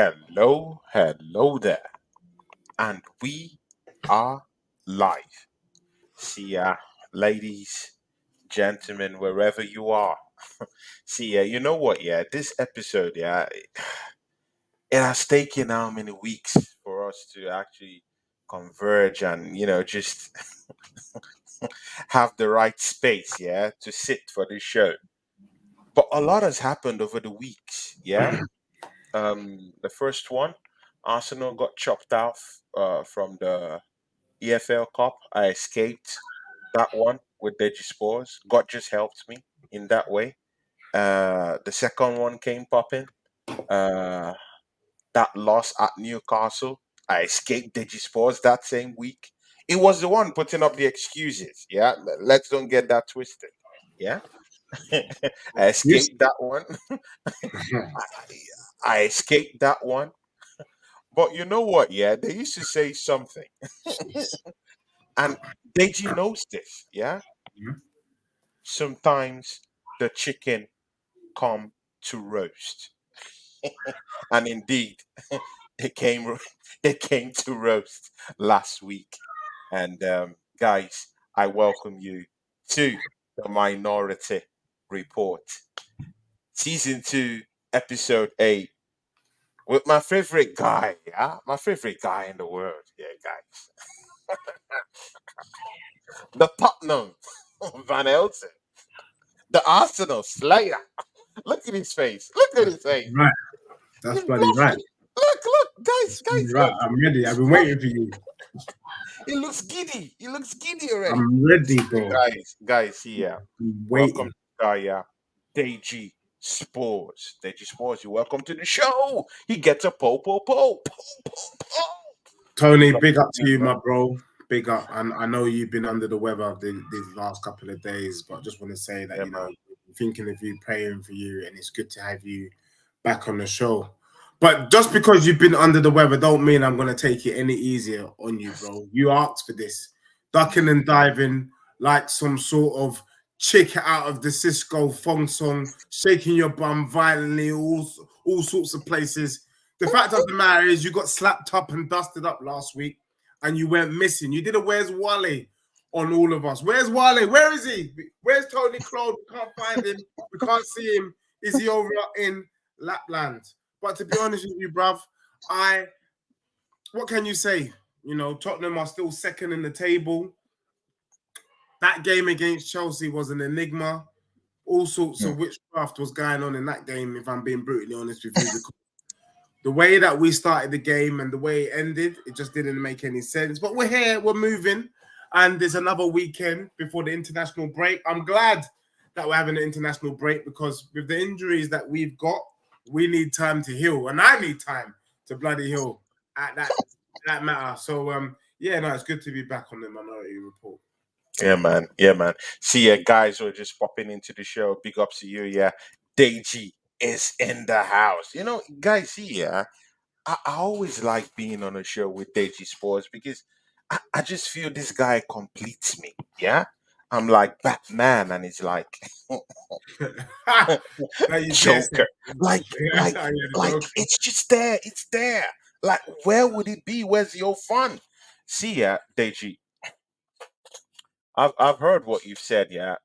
Hello there, and we are live. See ya, ladies, gentlemen, wherever you are. See ya, you know what, yeah, this episode, yeah, it has taken how many weeks for us to actually converge and, just have the right space, yeah, to sit for this show. But a lot has happened over the weeks, yeah. The first one, Arsenal got chopped off from the EFL Cup. I escaped that one with Deji Spores. God just helped me in that way. The second one came popping. Uh, that loss at Newcastle. I escaped Deji Spores that same week. It was the one putting up the excuses. Yeah, let's don't get that twisted. Yeah, I Yes. escaped that one. I escaped that one. But you know what? Yeah, they used to say something, and Deji knows this. Yeah, sometimes the chicken come to roast, and indeed, they came. They came to roast last week. And guys, I welcome you to the Minority Report, season 2, episode 8, with my favorite guy. Yeah, my favorite guy in the world. Yeah, guys, the Tottenham Van Elton, the Arsenal Slayer. Look at his face. Look at That's his face. right. That's He's bloody right. blushing. Look, That's bloody guys, right. look. I'm ready. I've He's been blushing. waiting for you. He looks giddy. He looks giddy already. I'm ready, bro. Guys, here. I'm Welcome waiting. to Gaia. Deji Spores. Deji Spores, you welcome to the show. He gets a po. Tony, Big up big up to to you, you, man. my bro. Big up. And I know you've been under the weather these last couple of days, but I just want to say that, Yeah, man. thinking of you, praying for you, and it's good to have you back on the show. But just because you've been under the weather, don't mean I'm going to take it any easier on you, bro. You asked for this. Ducking and diving like some sort of chick out of the Cisco Fong song, shaking your bum violently, all sorts of places. The fact of the matter is, you got slapped up and dusted up last week, and you went missing. You did a "Where's Wale" on all of us. Where's Wale? Where is he? Where's Tony Claude? We can't find him. We can't see him. Is he over in Lapland? But to be honest with you, bruv, what can you say? Tottenham are still second in the table. That game against Chelsea was an enigma. All sorts Hmm. of witchcraft was going on in that game, if I'm being brutally honest with you, because the way that we started the game and the way it ended, it just didn't make any sense. But we're here, we're moving, and there's another weekend before the international break. I'm glad that we're having an international break because with the injuries that we've got, we need time to heal, and I need time to bloody heal at that matter. So yeah, no, it's good to be back on the Minority Report. Yeah, man. Yeah, man. See ya, guys who are just popping into the show. Big ups to you, yeah. Deji is in the house. Guys, see ya. I always like being on a show with Deji Sports because I just feel this guy completes me. Yeah. I'm like Batman and he's like That you dare say. Joker. Like, like, Yeah, the like joke. it's just there. It's there. Like, where would it be? Where's your fun? See ya, Deji. I've heard what you've said, yeah.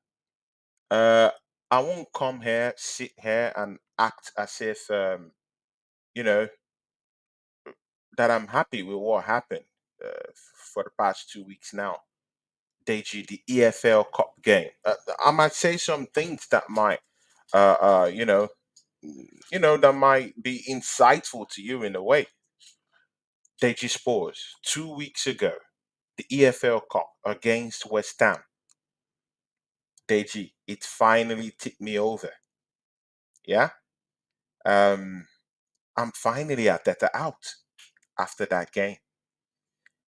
Uh I won't come here, sit here and act as if you know, that I'm happy with what happened for the past 2 weeks now. Deji, the EFL Cup game. I might say some things that might, uh, uh, you know, that might be insightful to you in a way. Deji Spores, 2 weeks ago, the EFL Cup against West Ham. Deji, it finally tipped me over. Yeah, um, I'm finally at that out after that game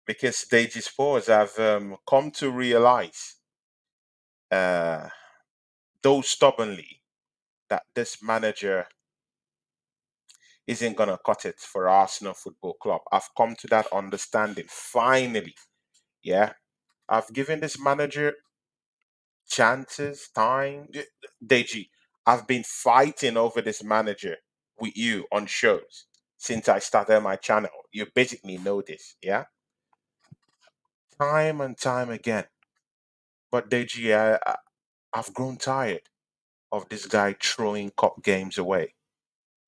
because Deji Spores have come to realize, uh, though stubbornly, that this manager isn't going to cut it for Arsenal Football Club. I've come to that understanding finally. Yeah. I've given this manager chances, time. Deji, I've been fighting over this manager with you on shows. since I started my channel. You basically know this, yeah? Time and time again. But Deji, I've grown tired of this guy throwing cup games away.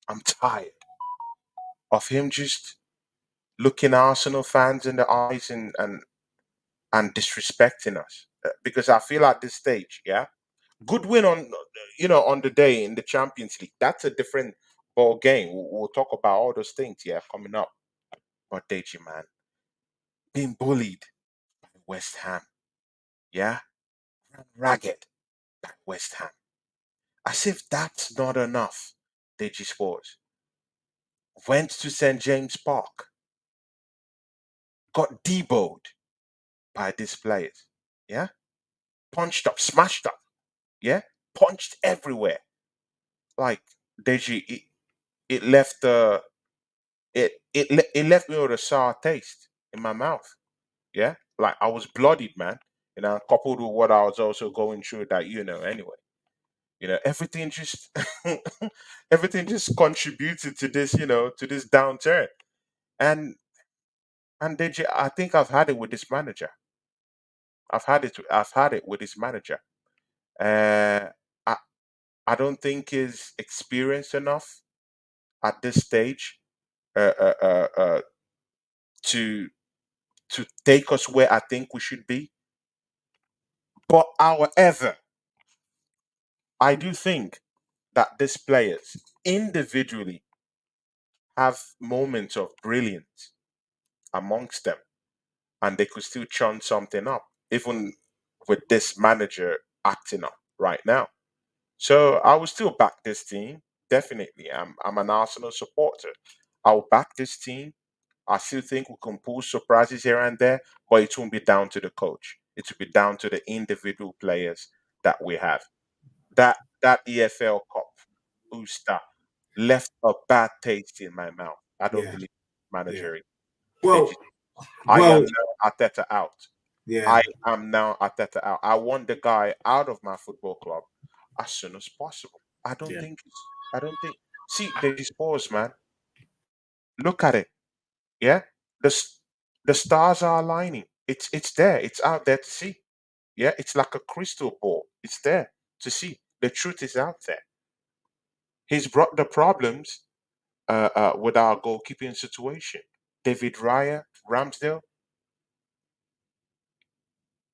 I'm tired of him just looking Arsenal fans in the eyes and disrespecting us. Because I feel at this stage, yeah, good win on on the day in the Champions League. That's a different ball game. We'll talk about all those things, yeah, coming up. But Deji, man, being bullied by West Ham, yeah, ran ragged by West Ham. As if that's not enough, Deji Sports went to St James Park, got deboed by these players, yeah, punched up, smashed up, yeah, punched everywhere. Like Deji, it left it left me with a sour taste in my mouth. Yeah, like I was bloodied, man. Coupled with what I was also going through that anyway. Everything just everything just contributed to this, to this downturn. And Deji, I think I've had it with this manager. I've had it with this manager. Uh, I I don't think he's experienced enough at this stage uh, uh, uh, uh, to take us where I think we should be. But however, I do think that these players individually have moments of brilliance amongst them, and they could still churn something up, even with this manager acting up right now. So I will still back this team. Definitely, I'm an Arsenal supporter. I'll back this team. I still think we can pull surprises here and there, but it won't be down to the coach. It will be down to the individual players that we have. That EFL Cup booster left a bad taste in my mouth. I don't Yeah, believe yeah. managerial. They Well, just, I well, am now Ateta out. yeah, I am now Ateta out. I want the guy out of my football club as soon as possible. yeah. I don't think. See, they just pause, man. Look at it. Yeah, the stars are aligning. It's there. It's out there to see. Yeah, it's like a crystal ball. It's there to see. The truth is out there. He's brought the problems with our goalkeeping situation. David Raya, Ramsdale,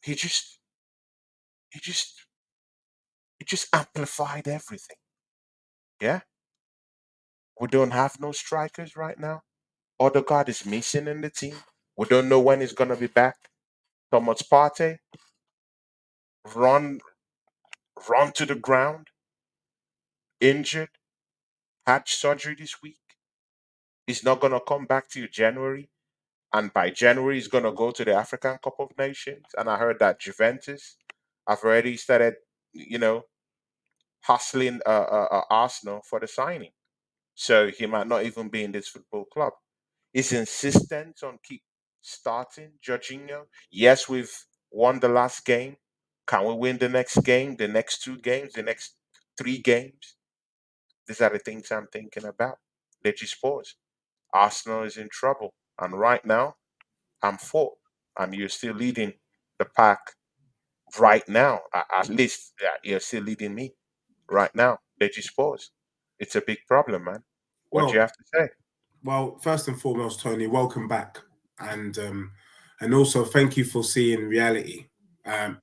he just he just he just amplified everything. Yeah, we don't have no strikers right now. Odegaard is missing in the team. We don't know when he's gonna be back. Thomas Partey run run to the ground, injured, had surgery this week. He's not gonna come back till January, and by January he's gonna go to the African Cup of Nations. And I heard that Juventus have already started, you know, hustling Arsenal for the signing. So he might not even be in this football club. His insistence on keep starting Jorginho. Yes, we've won the last game. Can we win the next game, the next two games, the next three games? These are the things I'm thinking about. They just pause. Arsenal is in trouble. And right now, I'm fourth. And you're still leading the pack right now. At least you're still leading me right now. They just pause. It's a big problem, man. What do you Well, have to say? well. First and foremost, Tony, welcome back, and also thank you for seeing reality. Um,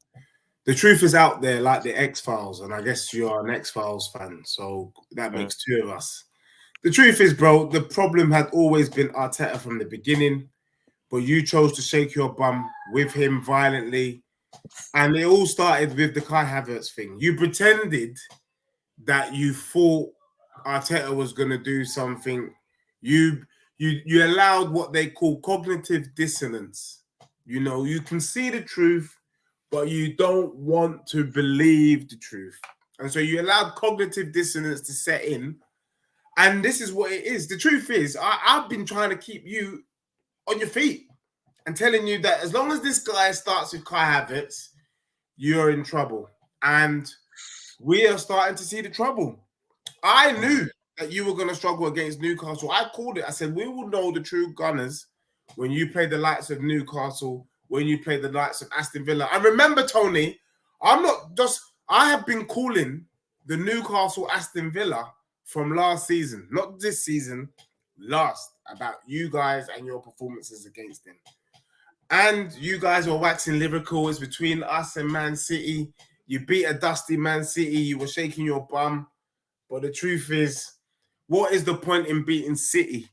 the truth is out there, like the X Files, and I guess you are an X Files fan, so that Mm, makes two of us. The truth is, bro, the problem had always been Arteta from the beginning, but you chose to shake your bum with him violently, and it all started with the Kai Havertz thing. You pretended that you thought Arteta was going to do something. You you allowed what they call cognitive dissonance. You know, you can see the truth, but you don't want to believe the truth. And so you allowed cognitive dissonance to set in. And this is what it is. The truth is, I've been trying to keep you on your feet and telling you that as long as this guy starts with Kai Havertz, you're in trouble. And we are starting to see the trouble. I mm, knew. that you were going to struggle against Newcastle. I called it. I said, we will know the true gunners when you play the likes of Newcastle, when you play the likes of Aston Villa. And remember, Tony, I have been calling the Newcastle Aston Villa from last season, not this season, last, about you guys and your performances against them. And you guys were waxing lyrical. It's between us and Man City. You beat a dusty Man City. You were shaking your bum. But the truth is, what is the point in beating City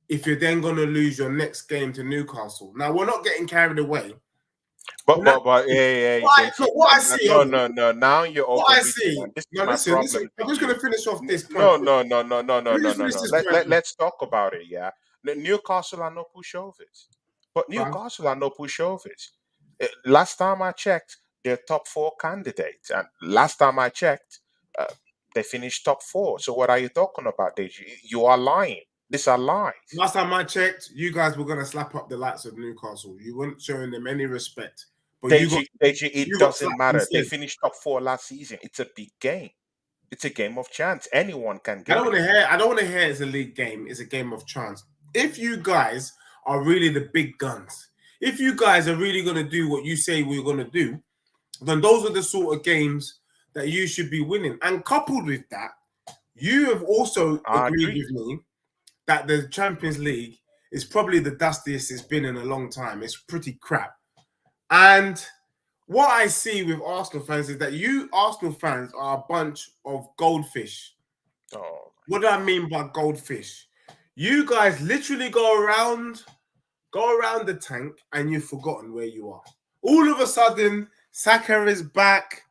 if you're then going to lose your next game to Newcastle? Now, we're not getting carried away. But hey, Deji, What I see, no. Now you're what I overreaching, see. and this is Now, my listen. problem I'm with just going you. to finish off this point. No. Let me just finish this point. Let's talk about it. Yeah, Newcastle are no pushovers, but Bruv. Newcastle are no pushovers. Last time I checked, they're top four candidates, and last time I checked, uh, they finished top four. So what are you talking about, Deji? You are lying. These are lies. Last time I checked, you guys were going to slap up the likes of Newcastle. You weren't showing them any respect. But Deji, it you got doesn't slapped matter. They instead. finished top four last season. It's a big game. It's a game of chance. Anyone can I get don't it. want to hear. I don't want to hear it's a league game. It's a game of chance. If you guys are really the big guns, if you guys are really going to do what you say we're going to do, then those are the sort of games that you should be winning. And coupled with that, you have also I agreed agree. with me that the Champions League is probably the dustiest it's been in a long time. It's pretty crap. And what I see with Arsenal fans is that you Arsenal fans are a bunch of goldfish. Oh, What do I mean by goldfish? You guys literally go around the tank, and you've forgotten where you are. All of a sudden, Saka is back,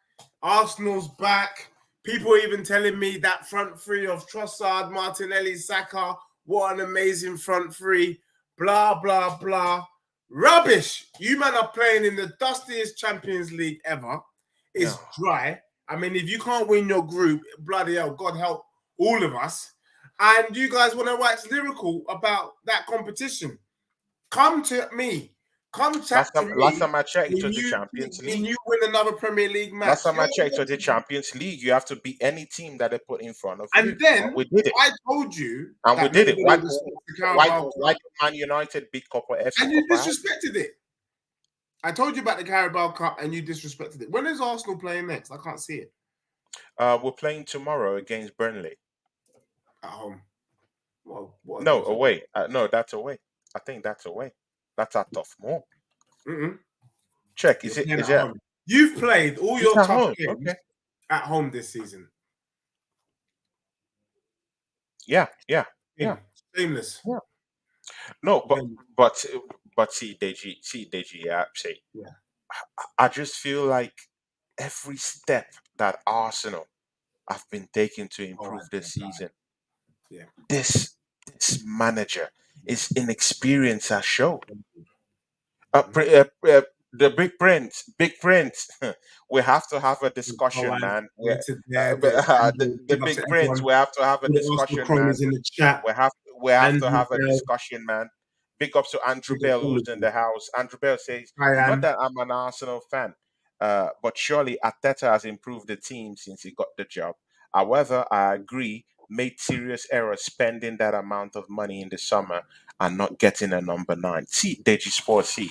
Arsenal's back. People are even telling me that front three of Trossard, Martinelli, Saka, what an amazing front three. Blah blah blah. Rubbish. You man are playing in the dustiest Champions League ever. It's no. dry. I mean, if you can't win your group, bloody hell, God help all of us. And you guys want to wax lyrical about that competition. Come to me. Come chat to Last me time I checked, it was the Champions when League. you win another Premier League Last match. time I checked, it was the Champions League. You have to beat any team that they put in front of And you, and then we did it. I told you And we that did it. nobody respects the Carabao Why Cup, did Man United beat Copper FC and you Copper? disrespected it. I told you about the Carabao Cup, and you disrespected it. When is Arsenal playing next? I can't see it. We're playing tomorrow against Burnley. At home. Well, what a No, difference. away. No, that's away. I think that's away. That's a tough move. Mm-mm. Check. You're Is it? playing Is at it? home. You've played all It's your at tough home. games Okay. at home this season. Yeah. Yeah. Yeah. Shameless. Yeah. No, Again, but see Deji. Yeah. See, yeah. I just feel like every step that Arsenal have been taking to Oh, improve this season, yeah. this manager is inexperienced as show. Mhm. The big prince. We have to have a All discussion, right. man. To there, Andrew, The big up big to prince. everyone. We have to have a All the Arsenal discussion, man. cronies in the chat. We have to Andrew have a Bell, discussion, man. Big ups to Andrew big up Bell, all who's of in you. the house. Andrew Bell says, Hi, "Not Anne. that I'm an Arsenal fan, but surely Arteta has improved the team since he got the job. However, I agree, made serious errors spending that amount of money in the summer and not getting a number nine. See, Deji Sports, see.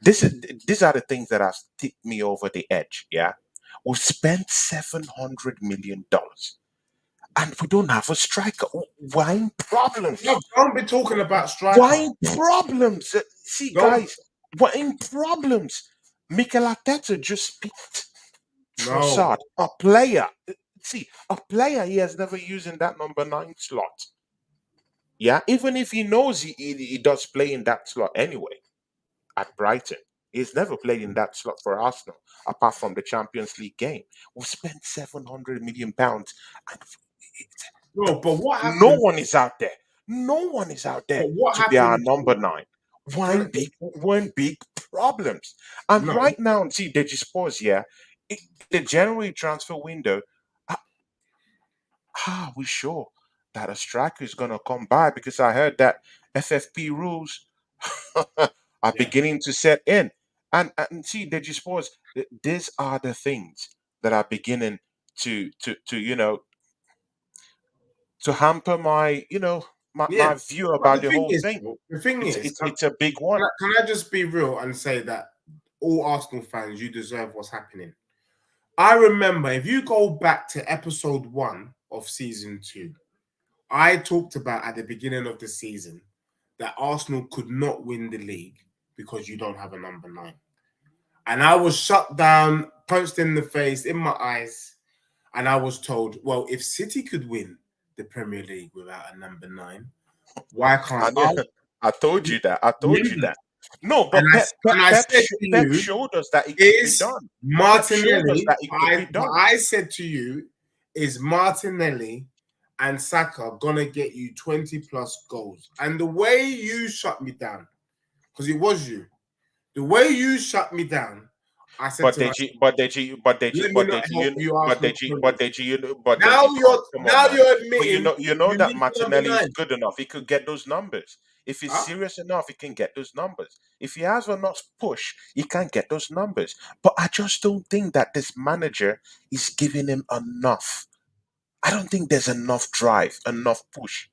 These are the things that have tipped me over the edge. Yeah, we've spent $700 million and we don't have a striker. Why in No, problems? don't be talking about Why striker. in problems? See, Don't. guys, why in problems? Mikel Arteta just picked No. Trossard, a player. See, a player he has never used in that number nine slot. Yeah, even if he knows he does play in that slot anyway at Brighton. He's never played in that slot for Arsenal apart from the Champions League game. We spent £700 million and No, but what no happened? one is out there. No one is out there But what to be our happened? number nine. Tony, One big problems. And no. right now, see, they just pause here. The January transfer window, how how are we sure that a striker is going to come by? Because I heard that FFP rules are Yeah. beginning to set in. And see, they just pause. These are the things that are beginning to to hamper my, Yeah. my view But about the the thing whole is, thing. though, the thing It's is, it's it's a big one. can I just be real and say that all Arsenal fans, you deserve what's happening. I remember if you go back to episode 1 of season 2, I talked about at the beginning of the season that Arsenal could not win the league because you don't have a number 9. And I was shut down, punched in the face, in my eyes, and I was told, well, if City could win the Premier League without a number 9, why can't And I? I told you that. I told you Remember, that. No, and but I said to Pep you, showed us that it could be is done. Pep showed us Martinelli, that it could be what done. I said to you is Martinelli and Saka gonna get you 20 plus goals. And the way you shut me down, because it was you, the way you shut me down, I said But to did myself, you? But did you? But did you? let me But not did you? help you, But Arsenal did you? But cronies. did you? But did Now you? Come on, man. you're But admitting you know you that need the number Martinelli is 9. good enough. He could get those numbers. If he's Huh? serious enough, he can get those numbers. If he has enough push, he can get those numbers. But I just don't think that this manager is giving him enough. I don't think there's enough drive, enough push.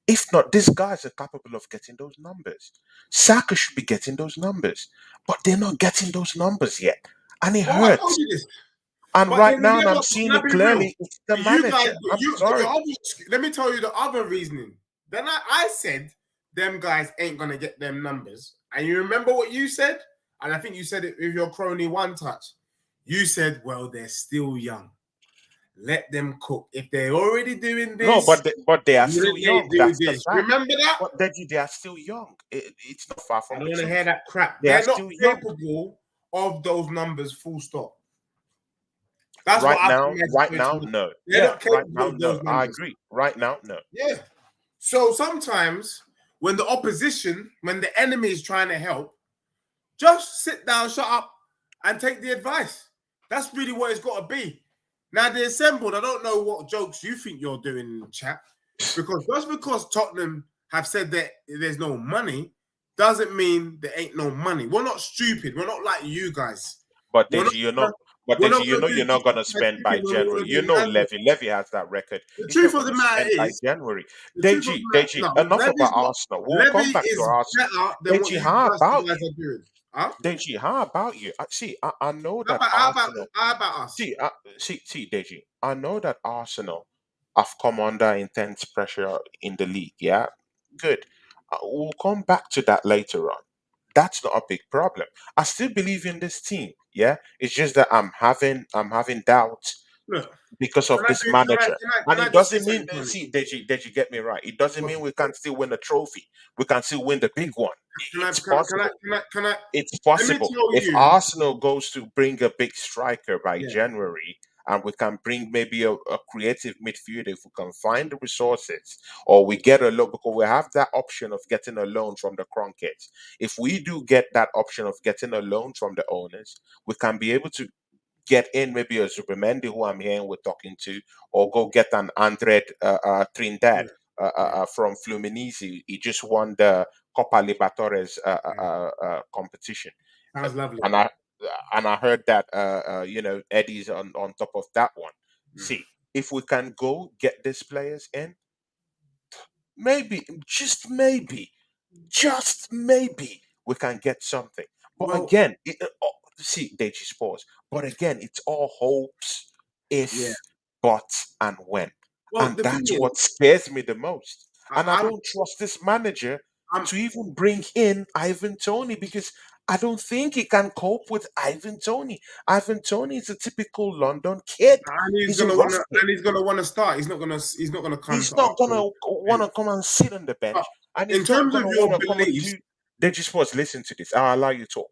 If not, these guys are capable of getting those numbers. Saka should be getting those numbers, but they're not getting those numbers yet, and it Oh, I told hurts. you this. And But right then now, and again, I'm look, seeing can I it be real? clearly, it's the But you guys, manager. I'm but your sorry, other, let me tell you the other reasoning. Then I said them guys ain't gonna get them numbers. And you remember what you said? And I think you said it with your crony one touch. You said, well, they're still young. Let them cook. If they're already doing no, this, but they are let still they young. do That's the this. fact. Remember that? But they are still young. It's not far I from don't the want to hear truth. that crap. They are They're not still young. capable of those numbers, full stop. That's what I think my Right now, situation is. no. They're Yeah, not right capable now, of those no. I numbers. agree. Right now, no. Yeah. So sometimes when the opposition, when the enemy is trying to help, just sit down, shut up, and take the advice. That's really what it's got to be. Now, the assembled, I don't know what jokes you think you're doing in the chat, because just because Tottenham have said that there's no money doesn't mean there ain't no money. We're not stupid. We're not like you guys. But We're not Deji, you know, gonna, but we're Deji, not you gonna know, do you're not gonna justified spend by thinking when we January. want to You do know, madness. Levy has that record. The He's truth not of the gonna matter spend by is, January. the truth of Deji, the matter, Deji, no, enough about Levy's not. Arsenal. We'll come Levy back to is Arsenal. better than what Deji, you how guys about are you? doing. Huh? Deji, how about you? See, I know How that about Arsenal. us? See, Deji. I know that Arsenal have come under intense pressure in the league. Yeah, good. We'll come back to that later on. That's not a big problem. I still believe in this team. Yeah, it's just that I'm having doubts Look, because of can I this do? manager. And Can I it just say doesn't mean, something funny? see, did you get me right? It doesn't Look, mean we can't still win a trophy. We can still win the big one. It's possible. can I? It's Let me possible. tell If you. Arsenal goes to bring a big striker by Yeah, January, and we can bring maybe a creative midfielder, if we can find the resources, or we get a loan, because we have that option of getting a loan from the Kronkets. If we do get that option of getting a loan from the owners, we can be able to get in maybe a Zubimendi, who I'm hearing we're talking to, or go get an Andre Trindad yeah, yeah. from Fluminense. He just won the Copa Libertadores Yeah. competition, Uh, Sounds lovely. and I heard that Eddie's on top of that one. Yeah. See, if we can go get these players in, maybe, just maybe we can get something. But Well, again, see, Deji Sports. But again, it's all hopes, yeah. if, but, and when. Well, And the thing that's is, what scares me the most. And I I'm, don't trust this manager I'm, to even bring in Ivan Tony, because I don't think he can cope with Ivan Tony. Ivan Tony is a typical London kid. and He's a rustic. he's gonna wanna start. He's not gonna come He's to not Arsenal. gonna want to come and sit on the But bench, and in he's not terms of gonna want your to come and beliefs, do. Deji Sports, listen to this. I'll allow you to talk.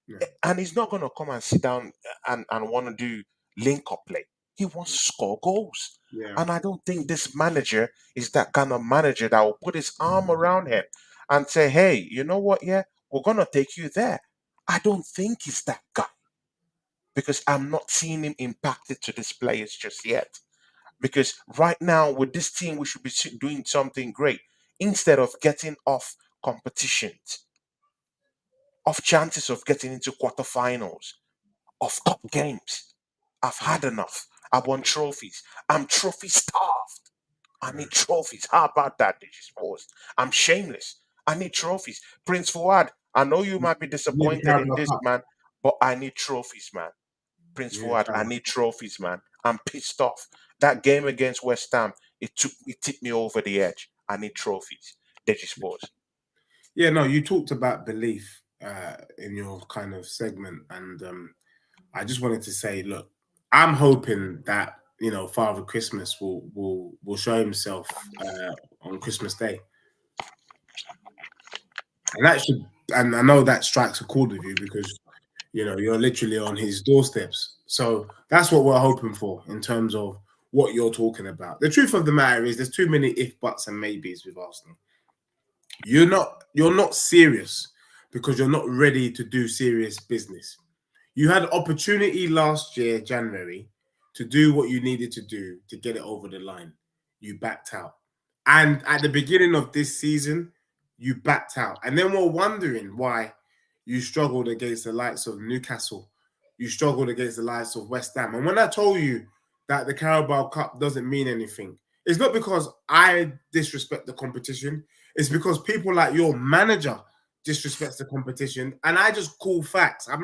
yeah, And he's not gonna come and sit down and want to do link up play. He wants to score goals. yeah. And I don't think this manager is that kind of manager that will put his arm around him and say, "Hey, you know what? Yeah, we're gonna take you there." I don't think he's that guy, because I'm not seeing him impacted to these players just yet. Because right now with this team, we should be doing something great instead of getting off competitions, off chances of getting into quarterfinals, of top games. I've Yeah. had enough. I want trophies. I'm trophy starved. I need trophies. How about that, Digisports? I'm shameless. I need trophies. Prince Fuad, I know you might be You need the disappointed in Carabao this, Cup. man, but I need trophies, man. Prince You need the Fuad, I Carabao. need trophies, man. I'm pissed off. That game against West Ham, it tipped me over the edge. I need trophies. Digisports. Yeah, no, you talked about belief in your kind of segment, and I just wanted to say, look, I'm hoping that Father Christmas will show himself on Christmas Day, and that should, and I know that strikes a chord with you because you're literally on his doorsteps. So that's what we're hoping for in terms of what you're talking about. The truth of the matter is, there's too many if, buts, and maybes with Arsenal. You're not serious because you're not ready to do serious business. You had opportunity last year, January, to do what you needed to do to get it over the line. You backed out. And at the beginning of this season, you backed out. And then we're wondering why you struggled against the likes of Newcastle. You struggled against the likes of West Ham. And when I told you that the Carabao Cup doesn't mean anything, it's not because I disrespect the competition. It's because people like your manager disrespects the competition. And I just call facts. I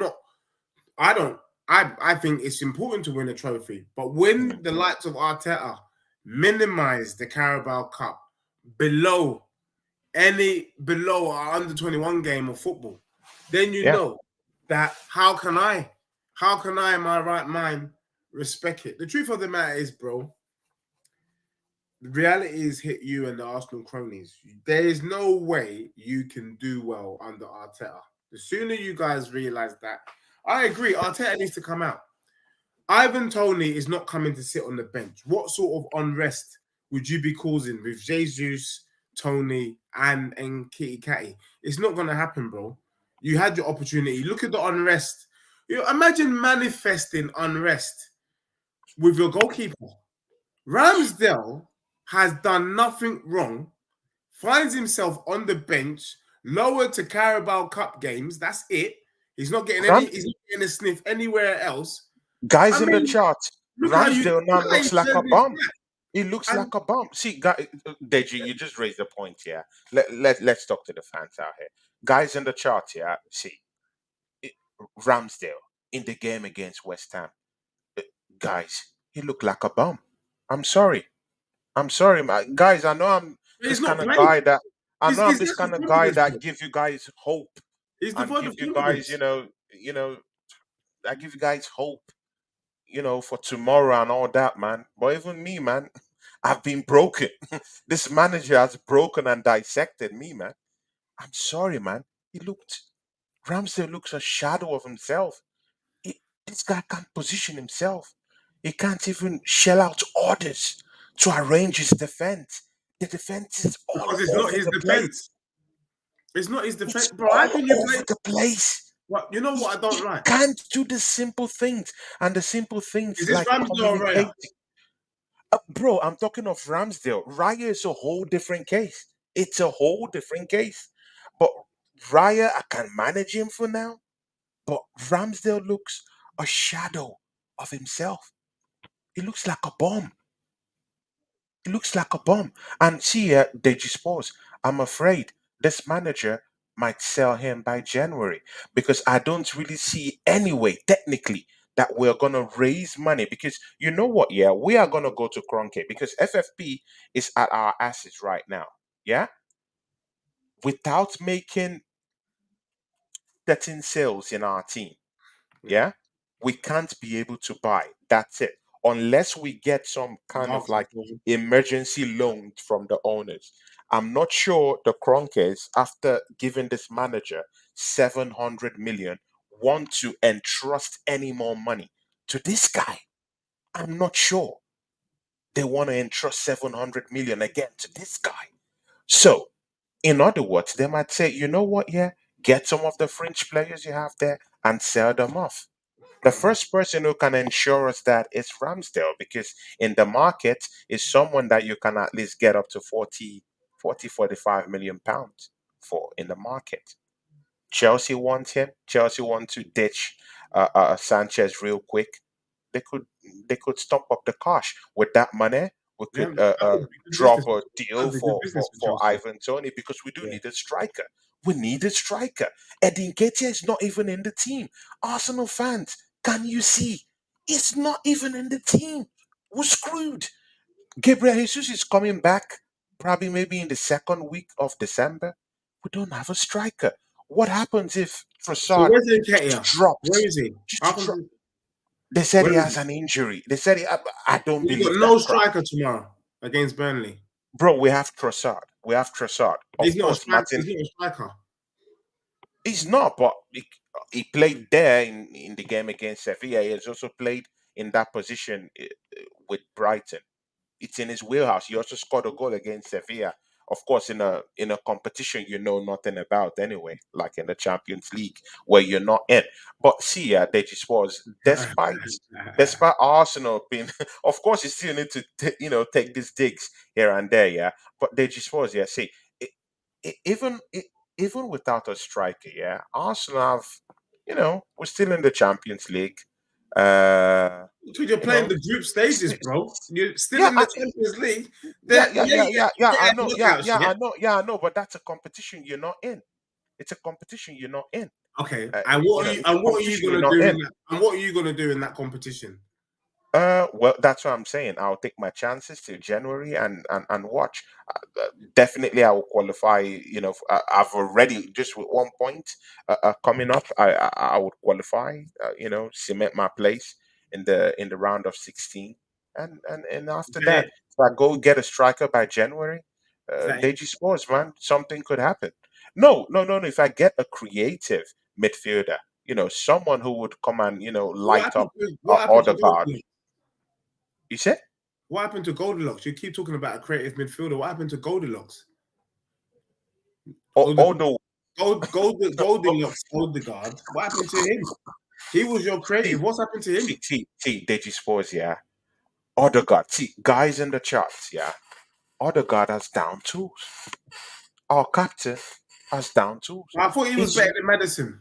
don't. I think it's important to win a trophy, but when the likes of Arteta minimize the Carabao Cup below below our under 21 game of football, then you Yeah. know that how can I in my right mind respect it? The truth of the matter is, bro, the reality is hit you and the Arsenal cronies. There is no way you can do well under Arteta. The sooner you guys realize that, I agree, Arteta needs to come out. Ivan Toney is not coming to sit on the bench. What sort of unrest would you be causing with Jesus, Tony, and Kitty Catty? It's not going to happen, bro. You had your opportunity. Look at the unrest. Imagine manifesting unrest with your goalkeeper. Ramsdale has done nothing wrong, finds himself on the bench, lowered to Carabao Cup games. That's it. He's not getting Ram, he's not getting a sniff anywhere else. guys I in the mean, chart, Ramsdale now look how you looks like a turned his bum. back. He looks And like a bum. See, guy, Deji, you just raised a point here. Let's talk to the fans out here. Guys in the chart here, see, it, Ramsdale in the game against West Ham. uh, Guys, he looked like a bum. I'm sorry. I'm sorry, man. Guys, he's this not kind of playing. guy that I know I'm He's this that's his kind of guy confidence, bro. that give you guys hope He's and devoid give of you guys, confidence. I give you guys hope, for tomorrow and all that, man. But even me, man, I've been broken. This manager has broken and dissected me, man. I'm sorry, man. Ramsey looks a shadow of himself. This guy can't position himself. He can't even shell out orders to arrange his defense. The defense is all Because it's not over his the place. defense. It's not his It's defense, bro. How all can you over play? the place. What you know? He, What I don't he like can't do the simple things. And the simple things is this like Ramsdale or Raya? communicating. Bro, I'm talking of Ramsdale. Raya is a whole different case. It's a whole different case. But Raya, I can manage him for now. But Ramsdale looks a shadow of himself. He looks like a bomb. He looks like a bomb. And see here, Deji Sports, I'm afraid this manager might sell him by January because I don't really see any way, technically, that we're gonna raise money. Because you know what, yeah, we are gonna go to Cronke because FFP is at our asses right now. Yeah, without making 13 sales in our team. Yeah. Yeah, we can't be able to buy. That's it. Unless we get some He's kind of asking like for him. emergency loan from the owners. I'm not sure the Kronkes, after giving this manager 700 million, want to entrust any more money to this guy. I'm not sure they want to entrust 700 million again to this guy. So, in other words, they might say, you know what, yeah, get some of the French players you have there and sell them off. The first person who can ensure us that is Ramsdale because in the market is someone that you can at least get up to 45 million pounds for in the market. Chelsea want him. Chelsea want to ditch Sanchez real quick. They could they could stump up the cash with that money. we Yeah, could that would be good drop business. a That deal would be good for, business for for Chelsea. Ivan Tony because we do Yeah. need a striker. We need a striker. Eddie Nketiah is not even in the team. Arsenal fans, can you see? It's not even in the team. We're screwed. Gabriel Jesus is coming back probably maybe in the second week of December. We don't have a striker. What happens if So Trossard where's just Nketiah? Where drops? is he? How Just come? drop. They said Where he is has he? an injury. They said I don't You got believe no that crap. striker tomorrow against Burnley. Bro, we have Trossard. We have Trossard. He's Of not a course, striker. Martin, He's not a striker. he's not, but he played there in the game against Sevilla. He has also played in that position with Brighton. It's in his wheelhouse. He also scored a goal against Sevilla. Of course, in a competition you know nothing about anyway, like in the Champions League where you're not in. But see, they just was despite Arsenal being, of course, you still need to take these digs here and there, yeah. But they just was, yeah. See, it, even without a striker, yeah, Arsenal have, we're still in the Champions League. Dude, you're You playing know, the group stages, st- bro. You're still yeah, in the Champions League. yeah, They're, yeah, yeah, yeah, yeah. they I ain't know. Yeah, knockouts yeah, yet. I know. Yeah, I know. But that's a competition you're not in. It's a competition you're not in. Okay. And what are you? It's a And what are you competition you're gonna not do in. in that? And what are you gonna do in that competition? Well, that's what I'm saying. I'll take my chances till January and watch. Definitely, I will qualify. I've already just with 1 point coming up. I would qualify. Cement my place in the round of 16, and Is after that that, it? if I go get a striker by January, Is that it? Deji Sports, man, something could happen. No, no, no, no. If I get a creative midfielder, someone who would come and What light happened up to what happened to Odegaard. Goldilocks? You said? What happened to Goldilocks? You keep talking about a creative midfielder. What happened to Goldilocks? Oh, the Although Goldilocks Odegaard. What happened to him? He was your creative. see, What's happened to him? Deji Sports, yeah. Odegaard, see, guys in the charts, yeah. Odegaard has down tools. Our captain has down tools. I thought he was He's better than Madison.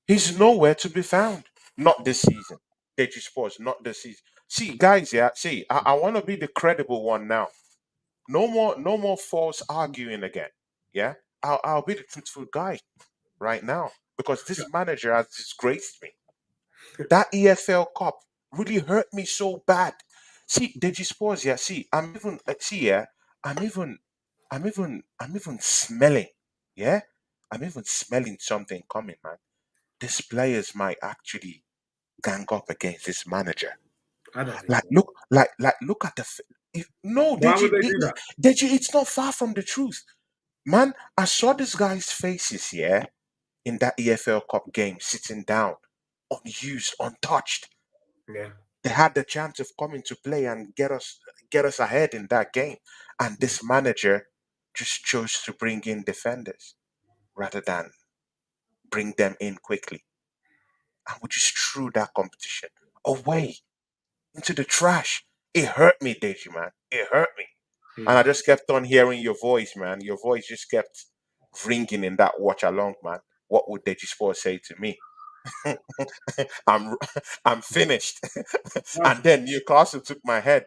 he's nowhere to be found. Not this season. Deji Sports, not this season. See, guys, yeah. See, I want to be the credible one now. No more false arguing again. Yeah, I'll be the truthful guy right now because this manager has disgraced me. That EFL Cup really hurt me so bad. See, Deji Sports, yeah. See, I'm even see, yeah. I'm even, I'm even smelling. Yeah, I'm even smelling something coming, man. These players might actually gang up against this manager. I don't think Like, so. look at the. No, Why would they do that? Deji, it's not far from the truth, man. I saw this guy's faces, yeah, in that EFL Cup game, sitting down, unused, untouched. Yeah. They had the chance of coming to play and get us ahead in that game. And this manager just chose to bring in defenders rather than bring them in quickly. And we just threw that competition away into the trash. It hurt me, Deji, man. It hurt me. And Hmm. I just kept on hearing your voice, man. Your voice just kept ringing in that watch along, man. What would Deji Sport say to me? I'm I'm finished. Well, And then Newcastle took my head.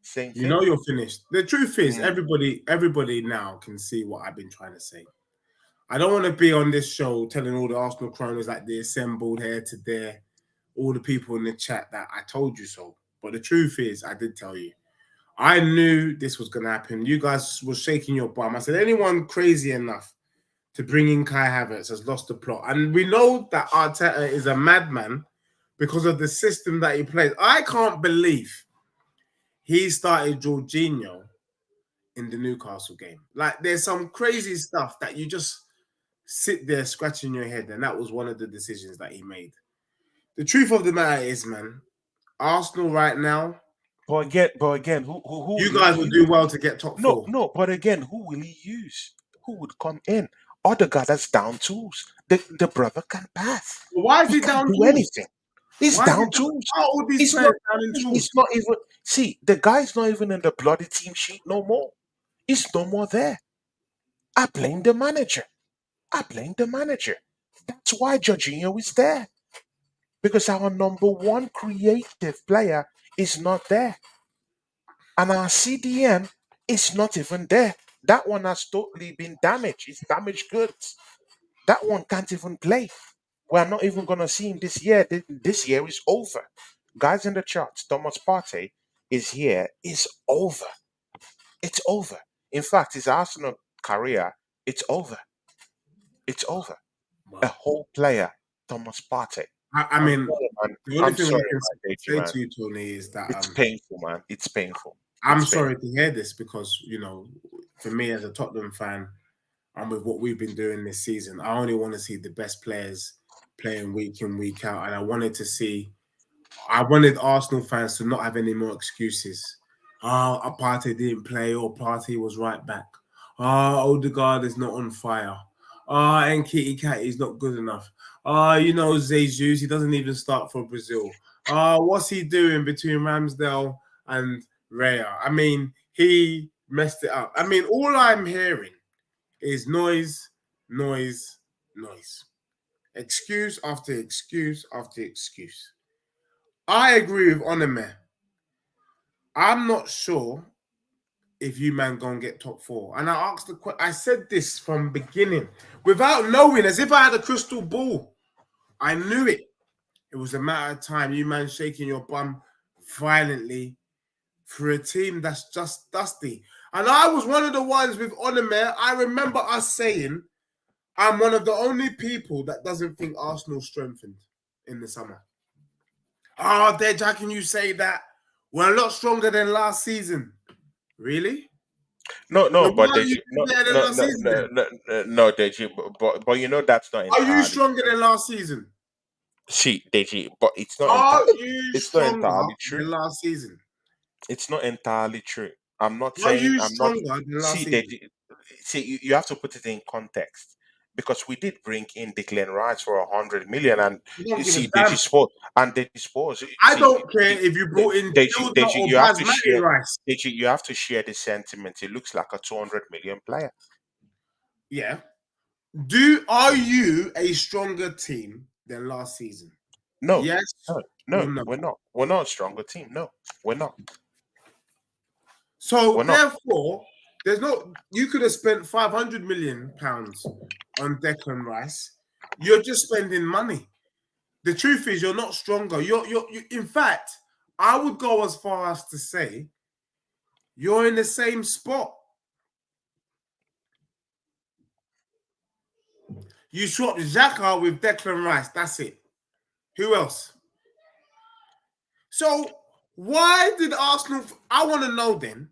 Same you thing. know you're finished. The truth is, Mm. everybody now can see what I've been trying to say. I don't want to be on this show telling all the Arsenal cronies like they assembled here to there, all the people in the chat that I told you so. But the truth is, I did tell you. I knew this was going to happen. You guys were shaking your bum. I said, anyone crazy enough to bring in Kai Havertz has lost the plot. And we know that Arteta is a madman because of the system that he plays. I can't believe he started Jorginho in the Newcastle game. Like, there's some crazy stuff that you just sit there scratching your head, and that was one of the decisions that he made. The truth of the matter is, man, Arsenal right now, But again, who will you he guys would do use? well to get top No, four. no. But again, who will he use? Who would come in? Other guy that's down tools. The brother can pass. Why is He he can down do tools? anything. He's Why is he down down? tools. How are all these He's players not. down in He's tools? not even. See, the guy's not even in the bloody team sheet no more. He's no more there. I blame the manager. I blame the manager. That's why Jorginho is there. Because our number one creative player is not there. and our CDM is not even there. That one has totally been damaged. It's damaged goods. That one can't even play. We're not even gonna see him this year. This year is over. Guys in the charts, Thomas Partey is here. Is over. It's over. In fact, his Arsenal career, it's over. It's over. A Wow. whole player, Thomas Partey. I I'm mean, sorry, man. the only I'm thing I sorry, can man, Deji, say man. to you, Tony, is that It's painful, man. It's painful. I'm It's painful. sorry to hear this because for me as a Tottenham fan, and with what we've been doing this season, I only want to see the best players playing week in, week out. And I wanted Arsenal fans to not have any more excuses. Oh, a party didn't play, or party was right back. Oh, Odegaard is not on fire. Oh, and Kitty Cat is not good enough. Oh, Jesus, he doesn't even start for Brazil. Oh, what's he doing between Ramsdale and Raya? I mean, he messed it up. I mean, all I'm hearing is noise, noise, noise. Excuse after excuse after excuse. I agree with Onome. I'm not sure if you man gonna get top four. And I asked I said this from beginning without knowing, as if I had a crystal ball. I knew it. It was a matter of time. You man shaking your bum violently for a team that's just dusty. And I was one of the ones with Onome. I remember us saying, I'm one of the only people that doesn't think Arsenal strengthened in the summer. Oh, Dej, how can you say that? We're a lot stronger than last season. Really? No, no, Then but why are you Deji, no, better than no, last no, season no, then? no, no, Deji, but that's not Are you entirely stronger true. than last season? See, Deji, but Are you it's not stronger entirely true. than last season? It's not entirely true. I'm not Are saying you I'm not. stronger than last See, season? you have to put it in context because we did bring in Declan Rice for 100 million, and You don't you give a see damn. Deji Sport and Deji Sports. I See, don't care if you brought in Tilda Deji, or you have to Basmati share. rice. Deji, you have to share the sentiment. It looks like a 200 million player. Yeah. Are you a stronger team than last season? No, Yes no, or no, no? we're not. We're not a stronger team. No, we're not. So We're not. therefore, there's no. You could have spent £500 million on Declan Rice. You're just spending money. The truth is, you're not stronger. In fact, I would go as far as to say you're in the same spot. You swapped Xhaka with Declan Rice. That's it. Who else? So why did Arsenal? I want to know then.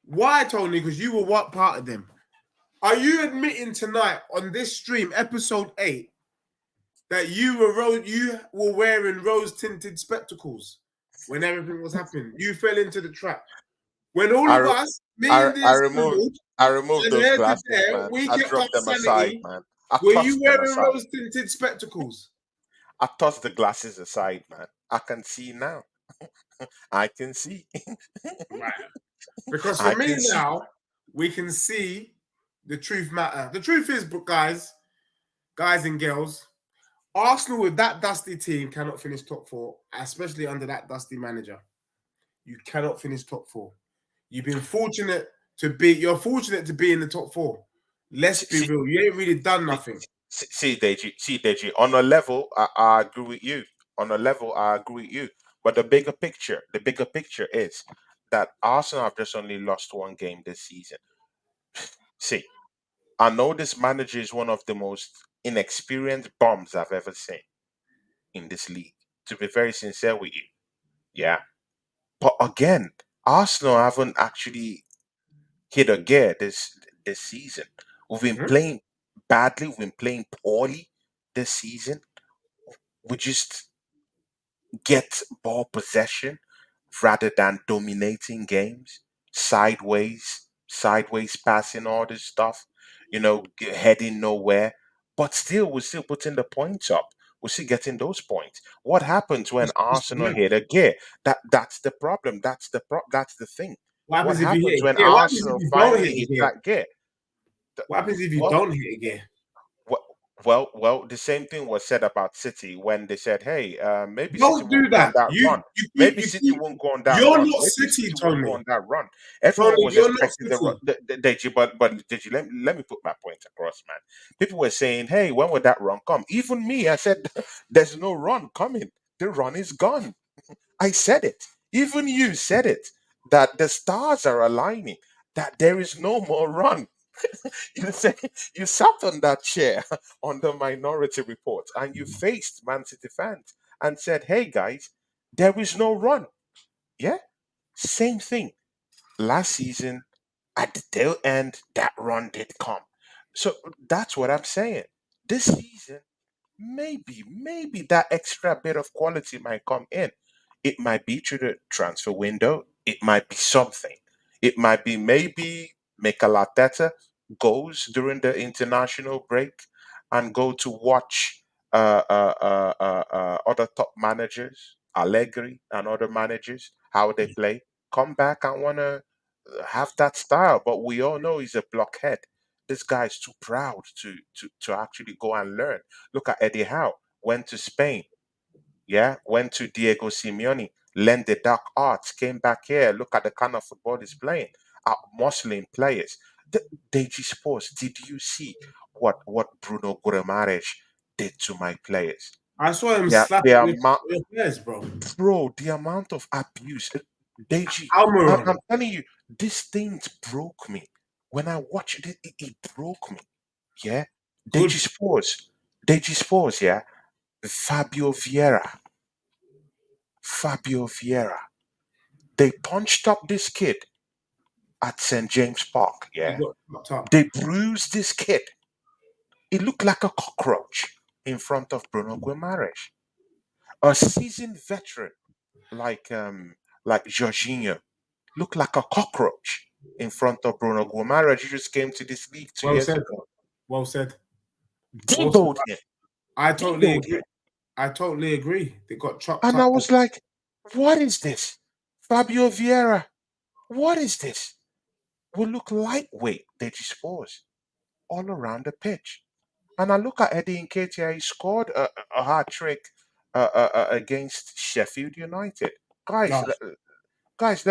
Why, Tony? Because you were what part of them? Are you admitting tonight on this stream, episode 8, that you were wearing rose tinted spectacles when everything was happening? You fell into the trap. When all I, of re- us, me and I this removed Donald, I removed and those here to glasses, there, man. we I kept our dropped them aside, sanity. man. I Were you tossed them wearing aside. rose tinted spectacles? I tossed the glasses aside, man. I can see now. I can see. Right. Because for I me can see. now, we can see the truth matter. The truth is, guys and girls, Arsenal with that dusty team cannot finish top four, especially under that dusty manager. You cannot finish top four. You're fortunate to be in the top four. Let's be See, real. You ain't really done nothing. Deji. On a level, I agree with you. On a level, I agree with you. But the bigger picture is that Arsenal have just only lost one game this season. See, I know this manager is one of the most inexperienced bums I've ever seen in this league. To be very sincere with you, yeah. But again, Arsenal haven't actually hit a gear this season. We've been Hmm? playing badly. We've been playing poorly this season. We just get ball possession rather than dominating games, sideways passing, all this stuff, heading nowhere. But still, we're still putting the points up. We're still getting those points. What happens when It's the Arsenal math. hit a gear? That's the problem. That's the thing. What What happens if you happens hit a when gear? What happens if Arsenal you don't hit finally a hit gear? that gear? The- What happens if you Well, don't hit a gear? what? Well, the same thing was said about City when they said, "Hey, maybe City Don't do won't go on that. that run. You Maybe City see, won't go on that you're run. not Maybe City, City won't go Tony. on that run." Everyone Tony, was you're not expecting the run. City. Deji, but Deji, let me put my point across, man. People were saying, "Hey, when will that run come?" Even me, I said, "There's no run coming. The run is gone." I said it. Even you said it. That the stars are aligning. That there is no more run. You say you sat on that chair on the Minority Report and you faced Man City fans and said, "Hey guys, there is no run." Yeah, same thing. Last season, at the tail end, that run did come. So that's what I'm saying. This season, maybe that extra bit of quality might come in. It might be through the transfer window. It might be something. It might be maybe Mikel Arteta goes during the international break and go to watch other top managers, Allegri and other managers, how they play. Come back and want to have that style. But we all know he's a blockhead. This guy is too proud to actually go and learn. Look at Eddie Howe. Went to Spain, yeah, went to Diego Simeone, learned the dark arts, came back here. Look at the kind of football he's playing. Muslim players. Deji Sports, did you see what Bruno Guimaraes did to my players? I saw him Yeah, slap the amount, your players, bro. bro, the amount of abuse. Deji, Almiron. I'm telling you, this thing broke me. When I watched it, it broke me. Yeah, Good. Deji Sports, Deji Sports, yeah. Fabio Vieira. Fabio Vieira. They punched up this kid at St. James Park, He yeah? got knocked up. They bruised this kid. He looked like a cockroach in front of Bruno Guimaraes. A seasoned veteran like Jorginho looked like a cockroach in front of Bruno Guimaraes. He just came to this league two Well years said. ago. Well said. Well said. Deboed him. I totally Deboed him. agree. I totally agree. They got chopped And I up. was like, what is this? Fabio Vieira, what is this? We look lightweight, they dispose all around the pitch. And I look at Eddie Nketiah, he scored a hat trick against Sheffield United. Guys, No, guys,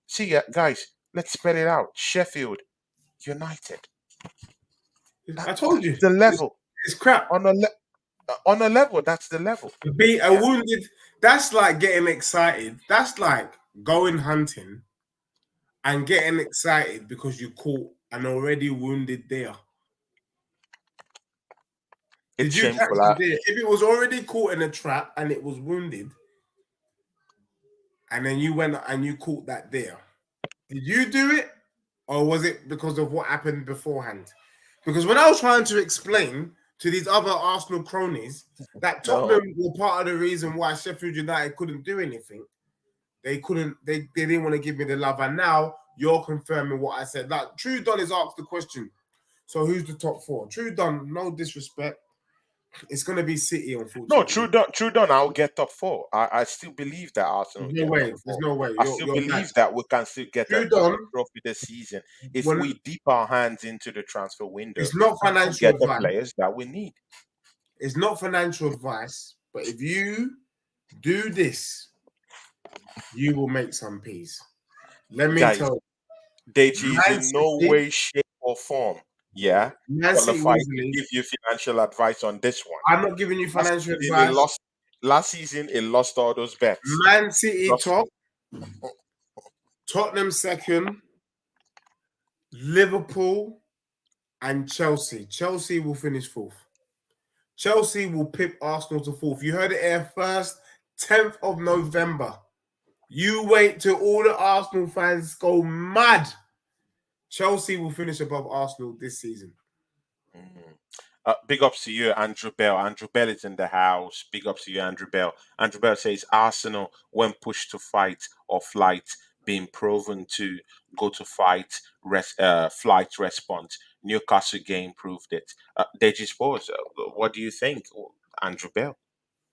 see ya, guys. Let's spell it out. Sheffield United. I told That's you. the It's, level it's crap. On a level. That's the level. Be a Yeah. wounded. That's like getting excited. That's like going hunting and getting excited because you caught an already wounded deer. It's Did you catch shameful. the deer? If it was already caught in a trap and it was wounded, and then you went and you caught that deer, did you do it, or was it because of what happened beforehand? Because when I was trying to explain to these other Arsenal cronies that No, Tottenham were part of the reason why Sheffield United couldn't do anything, they couldn't. They didn't want to give me the love, and now you're confirming what I said. Like True Don has asked the question. So who's the top four? True Don, no disrespect. It's going to be City, no, unfortunately. True done. I'll get top four. I still believe that Arsenal There's will no get top way. There's four. no way. I still You're mad. believe that we can still get True a Don, trophy this season. If when we dip our hands into the transfer window it's not and go financial get the advice. players that we need. It's not financial advice, but if you do this, you will make some peace. Let me Guys, tell you, Deji is in no City, way, shape, or form, yeah, Man City qualified to easily. give you financial advice on this one. I'm not giving you Last financial season, he advice. lost. Last season, he lost all those bets. Man City Just top, Tottenham second, Liverpool and Chelsea. Chelsea will finish fourth. Chelsea will pip Arsenal to fourth. You heard it here first, 10th of November. You wait till all the Arsenal fans go mad. Chelsea will finish above Arsenal this season. mm. Big ups to you, Andrew Bell. Andrew Bell is in the house. Big ups to you, Andrew Bell. Andrew Bell says Arsenal, when pushed to fight or flight, being proven to go to fight, flight response. Newcastle game proved it. Deji Sports, what do you think, Andrew Bell?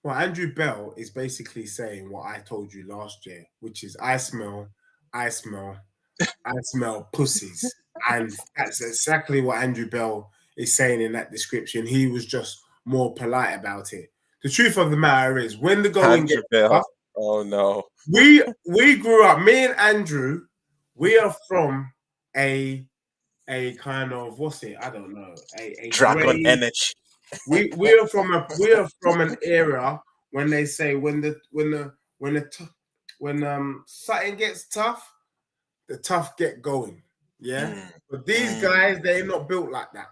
Well, Andrew Bell is basically saying what I told you last year, which is I smell, I smell, I smell pussies. And that's exactly what Andrew Bell is saying in that description. He was just more polite about it. The truth of the matter is, when the going Andrew gets Bell. tough, Oh no. we grew up. Me and Andrew, we are from a kind of what's it? I don't know. A Dragon grey. energy. We are from an era when they say when something gets tough, the tough get going. Yeah. Mm, But these mm. guys, they're not built like that.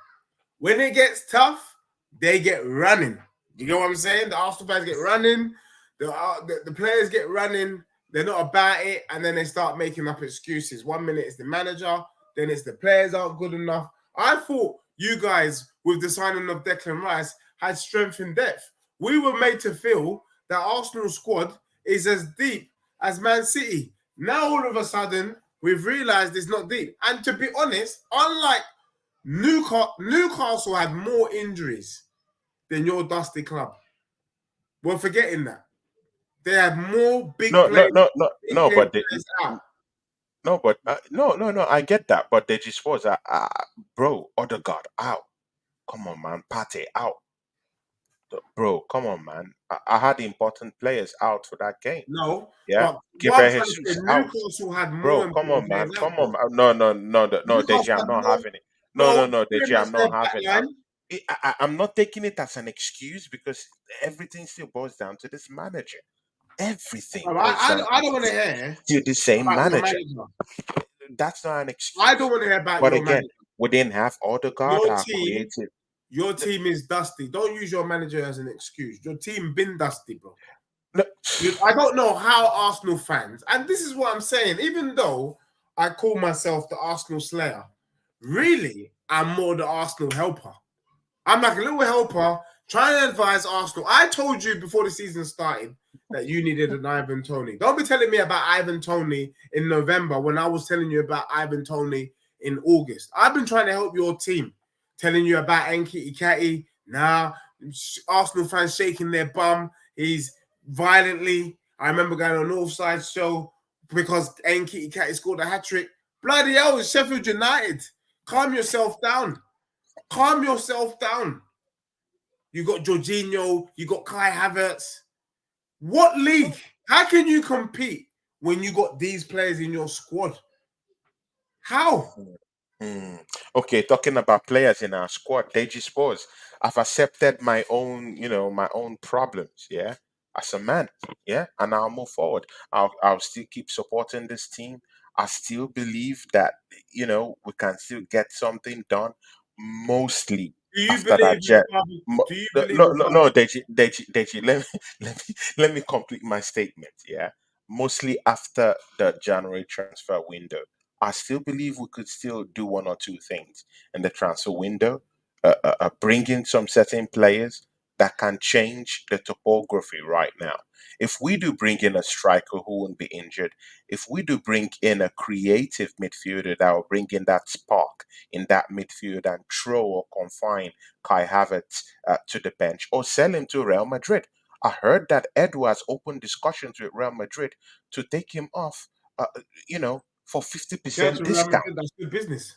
When it gets tough, they get running. You know what I'm saying? The Arsenal fans get running. The players get running. They're not about it, and then they start making up excuses. 1 minute it's the manager, then it's the players aren't good enough. I thought you guys, with the signing of Declan Rice, had strength and depth. We were made to feel that Arsenal squad is as deep as Man City. Now all of a sudden, we've realised it's not deep. And to be honest, unlike Newcastle had more injuries than your dusty club. We're forgetting that. They had more No, no, no, no, big no. name But they, players out. no, but no, no, no. I get that, but they just was, bro. Odegaard out. Come on, man. Pate out. Bro, come on, man. I had important players out for that game. No, Yeah, but what I'm Gabriel trying to say, Jesus out. Newcastle had Bro, more come on, important man. players Come out, on, bro. man. No, no, no, no, Deji, Newcastle I'm had not more, having it. No, no, bro. no, Pretty Deji, much I'm their not back having. line. I'm not taking it as an excuse because everything still boils down to this manager. Everything Bro, boils down I don't want to hear to the same about your manager. manager. That's not an I don't excuse. want to hear about But your again, manager. we didn't have Odegaard, Your our team, creative. your team is dusty. Don't use your manager as an excuse. Your team been dusty, bro. No, I don't know how Arsenal fans, and this is what I'm saying, even though I call myself the Arsenal slayer, really, I'm more the Arsenal helper. I'm like a little helper trying to advise Arsenal. I told you before the season started that you needed an Ivan Toney. Don't be telling me about Ivan Toney in November when I was telling you about Ivan Toney in August. I've been trying to help your team, telling you about Nkiti Kati. Now, Arsenal fans shaking their bum. He's violently. I remember going on Northside show because Nkiti Kati scored a hat trick. Bloody hell, it's Sheffield United. Calm yourself down. Calm yourself down. You got Jorginho, you got Kai Havertz. What league? How can you compete when you got these players in your squad? How? Hmm. Okay, talking about players in our squad, Deji Spores. I've accepted my own, my own problems, yeah, as a man, yeah, and I'll move forward. I'll still keep supporting this team. I still believe that, we can still get something done, mostly Do you after that believe in jet. Father? Do you believe No, in no, Father? no, Deji, let me complete my statement, yeah. Mostly after the January transfer window. I still believe we could still do one or two things in the transfer window. Bring in some certain players that can change the topography right now. If we do bring in a striker who won't be injured, if we do bring in a creative midfielder that will bring in that spark in that midfield and throw or confine Kai Havertz to the bench or sell him to Real Madrid. I heard that Edwards opened discussions with Real Madrid to take him off, for Going 50% to Real discount. Madrid, that's good business.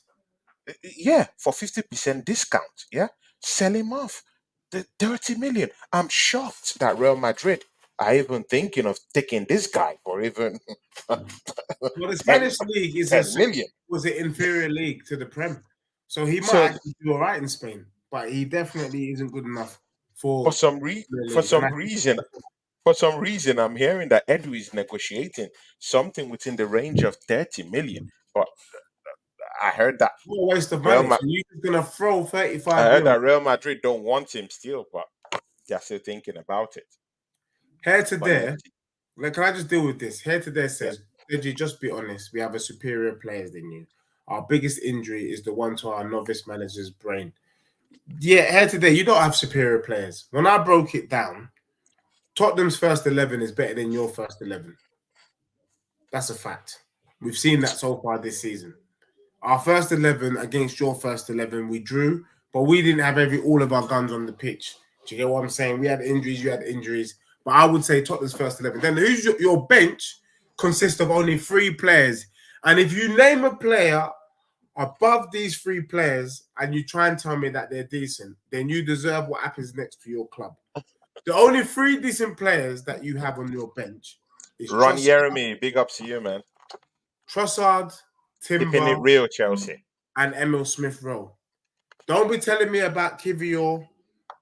Yeah, for 50% discount. Yeah, sell him off. The 30 million. I'm shocked that Real Madrid are even thinking of taking this guy for even Well, the 10, Spanish league is 10 million. was an inferior league to the Prem, so he might So actually do all right in Spain, but he definitely isn't good enough for for some the for league. And some reason, I'm hearing that Edu is negotiating something within the range of 30 million. But I heard that what a waste of Real money. Ma- So you're just gonna throw I 35 heard mil. that Real Madrid don't want him still, but they're still thinking about it. Here to But let's there, see. like, can I just deal with this? Here to there Yeah. says, did you just be honest? We have a superior players than you. Our biggest injury is the one to our novice manager's brain. Yeah, here to there, you don't have superior players. When I broke it down, Tottenham's first 11 is better than your first 11. That's a fact. We've seen that so far this season. Our first 11 against your first 11, we drew, but we didn't have all of our guns on the pitch. Do you get what I'm saying? We had injuries, you had injuries, but I would say Tottenham's first 11. Then who's your bench consists of only three players. And if you name a player above these three players and you try and tell me that they're decent, then you deserve what happens next to your club. The only three decent players that you have on your bench is Ron Jeremy, big ups to you, man. Trossard, Keeping Timber, it real, Chelsea. and Emil Smith Rowe. Don't be telling me about Kivior.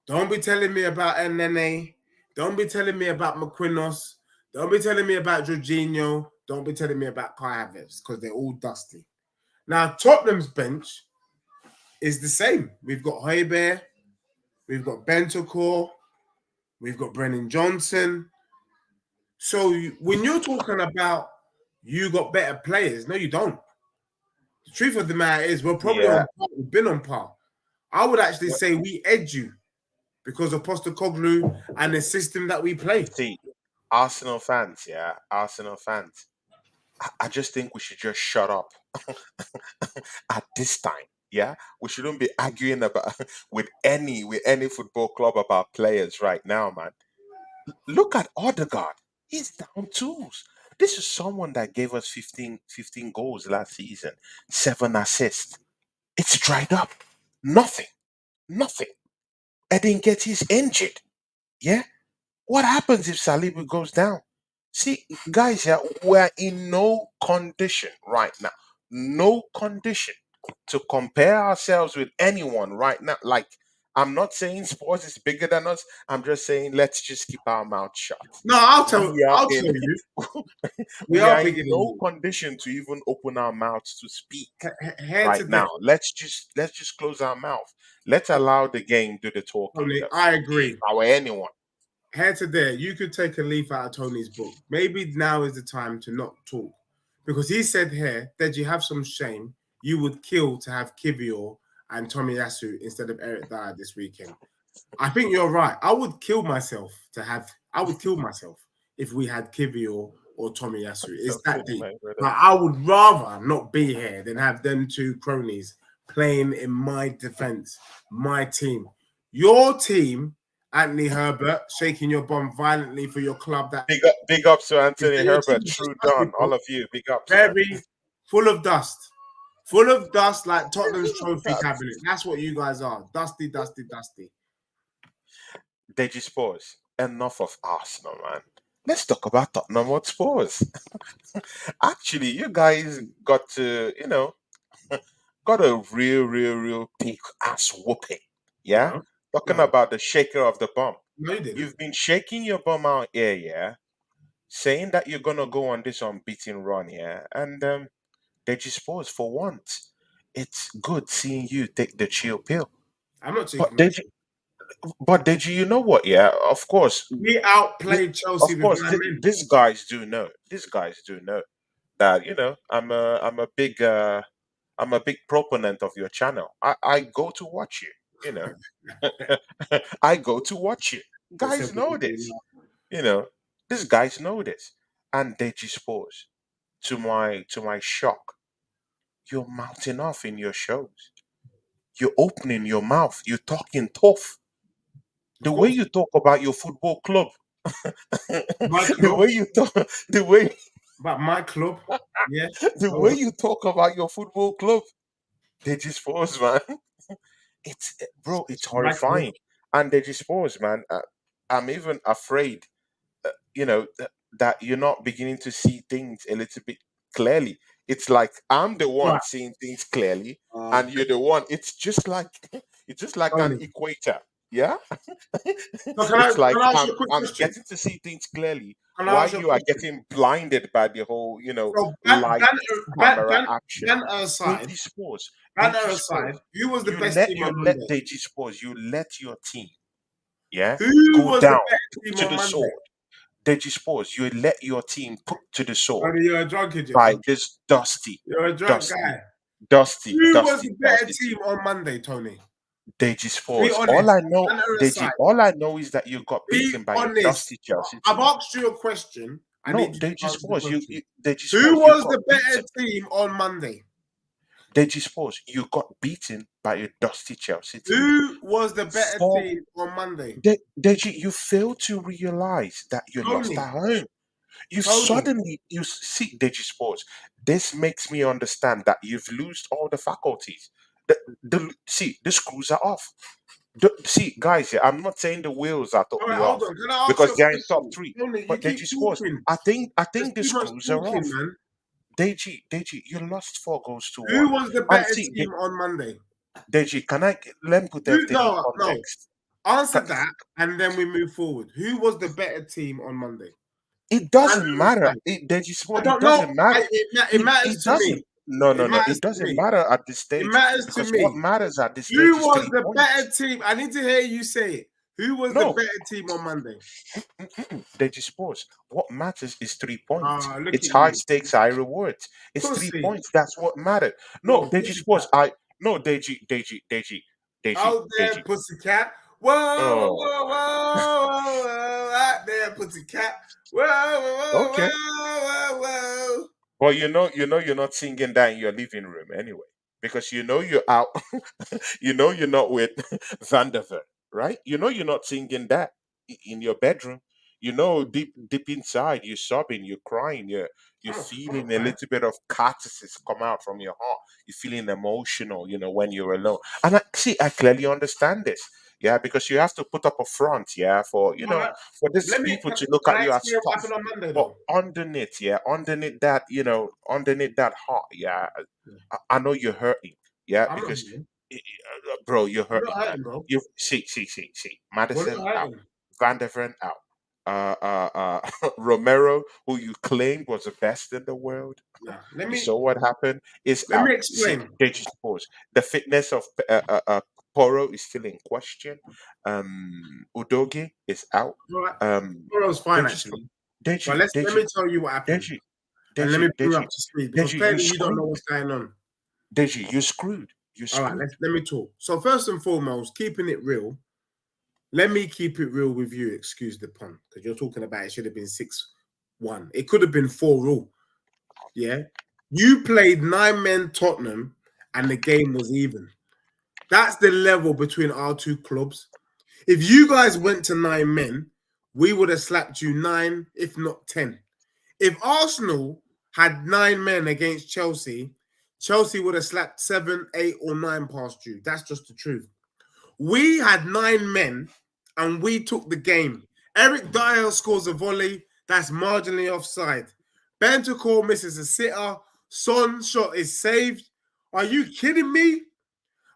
Don't be telling me about Nene. Don't be telling me about McQuinos. Don't be telling me about Jorginho. Don't be telling me about Kai Havertz because they're all dusty. Now, Tottenham's bench is the same. We've got Højbjerg, we've got Bentancur, we've got Brennan Johnson. So when you're talking about you got better players, no, you don't. The truth of the matter is we're probably Yeah. on par. We've been on par. I would actually say we edge you because of Postecoglou and the system that we play. See, Arsenal fans, Arsenal fans. I just think we should just shut up at this time. Yeah, we shouldn't be arguing about with any football club about players right now, man. Look at Odegaard. He's down tools. This is someone that gave us 15 goals last season, 7 assists. It's dried up. Nothing. Nothing. Edin Getty's injured. Yeah. What happens if Saliba goes down? See, guys, yeah, we're in no condition right now. No condition to compare ourselves with anyone right now. Like, I'm not saying sports is bigger than us. I'm just saying let's just keep our mouth shut. No, I'll tell. We are I'll in tell you, we we are are bigger in than no you. condition to even open our mouths to speak Here right today, now. Let's just close our mouth. Let's allow the game do the talking. Tony. Just I be agree. our anyone. Here today, you could take a leaf out of Tony's book. Maybe now is the time to not talk, because he said here that you have some shame. You would kill to have Kivior and Tomiyasu instead of Eric Dyer this weekend. I think you're right. I would kill myself to have. I would kill myself if we had Kivior or Tomiyasu. It's that deep. My brother. But I would rather not be here than have them two cronies playing in my defense, my team. Your team, Anthony Herbert, shaking your bum violently for your club. That Big ups to Anthony your team Herbert, is just True dusty, Don, bro. all of you. Big ups, man. Very full of dust, like Tottenham's trophy cabinet. That's what you guys are. Dusty, dusty, dusty. Deji Spurs. Enough of Arsenal, man. Let's talk about Tottenham Hotspurs. Actually, you guys got to, got a real big ass whooping. Yeah? No, Talking no, about the shaker of the bum. no, you didn't. You've been shaking your bum out here, yeah? Saying that you're gonna go on this unbeaten run, yeah? And Deji Spurs, for once, it's good seeing you take the chill pill. I'm not But taking my Deji, but Deji, you know what? Yeah, of course, We thi- outplayed Chelsea with 9 men. these guys do know. These guys do know that I'm a big proponent of your channel. I go to watch you. You know, I go to watch you. They said Guys we know could do this. that. You know, these guys know this. And Deji Sports, to my shock, you're mounting off in your shows. You're opening your mouth. You're talking tough. Of The way course, you talk about your football club, my the club, way you talk, the way but my club, yeah, the go way on. you talk about your football club, they just pause, man. Bro, it's My club. horrifying, and they just pause, man. I'm even afraid, that you're not beginning to see things a little bit clearly. It's like I'm the one Right. seeing things clearly, Uh, and you're the one. It's just like it's just like an Tony. equator. Yeah, So it's like can I ask I'm you a quick I'm question? getting to see things clearly Can I while ask you a you are question? getting blinded by the whole, So light camera action. banter aside, Deji Sports, banter Deji aside, Sports. who was the You best let team you on let Monday? Deji Sports. You let your team, yeah, Who go was the down better team to on the Monday? sword. Deji Sports. You let your team put to the sword Tony, you're a drunkard, you by know. this dusty, You're a drunk dusty, guy. dusty, Who was dusty the better Chelsea team team. on Monday, Tony? Deji Be Sports. All honest. I know, Banter Deji. aside, All I know is that you got be beaten by a honest. dusty Chelsea I've team. asked you a question. I No, need you Deji to answer the Sports. question. Deji Who Sports. You was got the better beaten. team on Monday? Deji Sports. You got beaten by a dusty Chelsea team. Who was the better For team on Monday? Deji, you fail to realize that you lost Tony. at home. You Tony. suddenly you see Deji Sports. this makes me understand that you've lost all the faculties. See, the screws are off. See, guys, yeah, I'm not saying the wheels are All right, totally hold off on. Can I ask because you a they're in top question? three, Tony, you but they keep just was. talking. I There's think the too much screws are talking, off. man. Deji, you lost 4 goals to Who one. was the And better see, team on Monday? Deji, let me put Who? everything in No, no. context. Answer Ca- that, and then we move forward. Who was the better team on Monday? It And doesn't whose matter. side? Deji, I it don't know. doesn't matter. It matters It to me. doesn't. No, It no. matters It to doesn't me. matter at this It stage matters to because what me. matters at this stage Who is was three the better points. team? I need to hear you say it. Who was the No, better team on Monday? Deji Sports. What matters is 3 points. Ah, look It's at high you. stakes, high rewards. It's three Pussy. points. That's what matters. You're No, a Deji Sports. pussycat. No, Out there, Deji. pussycat. Whoa, whoa, Oh, whoa, whoa, whoa. Out there, pussycat. Whoa, whoa, okay. whoa, whoa, whoa. But you're not singing that in your living room anyway, because you're out. You're not with Vanderver, right? You're not singing that in your bedroom. Deep inside, you're sobbing, you're crying, you're I'm a feeling a cry. little bit of catharsis come out from your heart. You're feeling emotional, when you're alone. And I clearly understand this. Yeah, because you have to put up a front, yeah, for All right. for these Let me, people can, to look can at I you as explain what tough. happened on Monday, But though? underneath, yeah, underneath that heart, yeah, Yeah. I know you're hurting, yeah, I'm not because hurting. bro, you're We're not hurting, man. hurting, bro. You see. We're Madison not out, hurting. Van der Ven out. Romero, who you claimed was the best in the world, Nah. you saw what happened, is Let out. me See, explain. they just pause. The fitness of Poro is still in question. Udogi is out. All right. Um, Tomorrow's they fine, just actually. But Deji, let Deji, me tell you what happened. Deji, And let me bring you Deji, up to speed because Deji, you clearly you don't know screwed. what's going on. Deji, you screwed. You All right, screwed. let me talk. So first and foremost, keeping it real. Let me keep it real with you. Excuse the pun, because you're talking about it should have been 6-1. It could have been 4-4. Yeah, you played 9 men Tottenham, and the game was even. That's the level between our two clubs. If you guys went to 9 men, we would have slapped you 9, if not 10. If Arsenal had 9 men against Chelsea, Chelsea would have slapped 7, 8, or 9 past you. That's just the truth. We had 9 men and we took the game. Eric Dyer scores a volley that's marginally offside. Bentancur misses a sitter. Son shot is saved. Are you kidding me?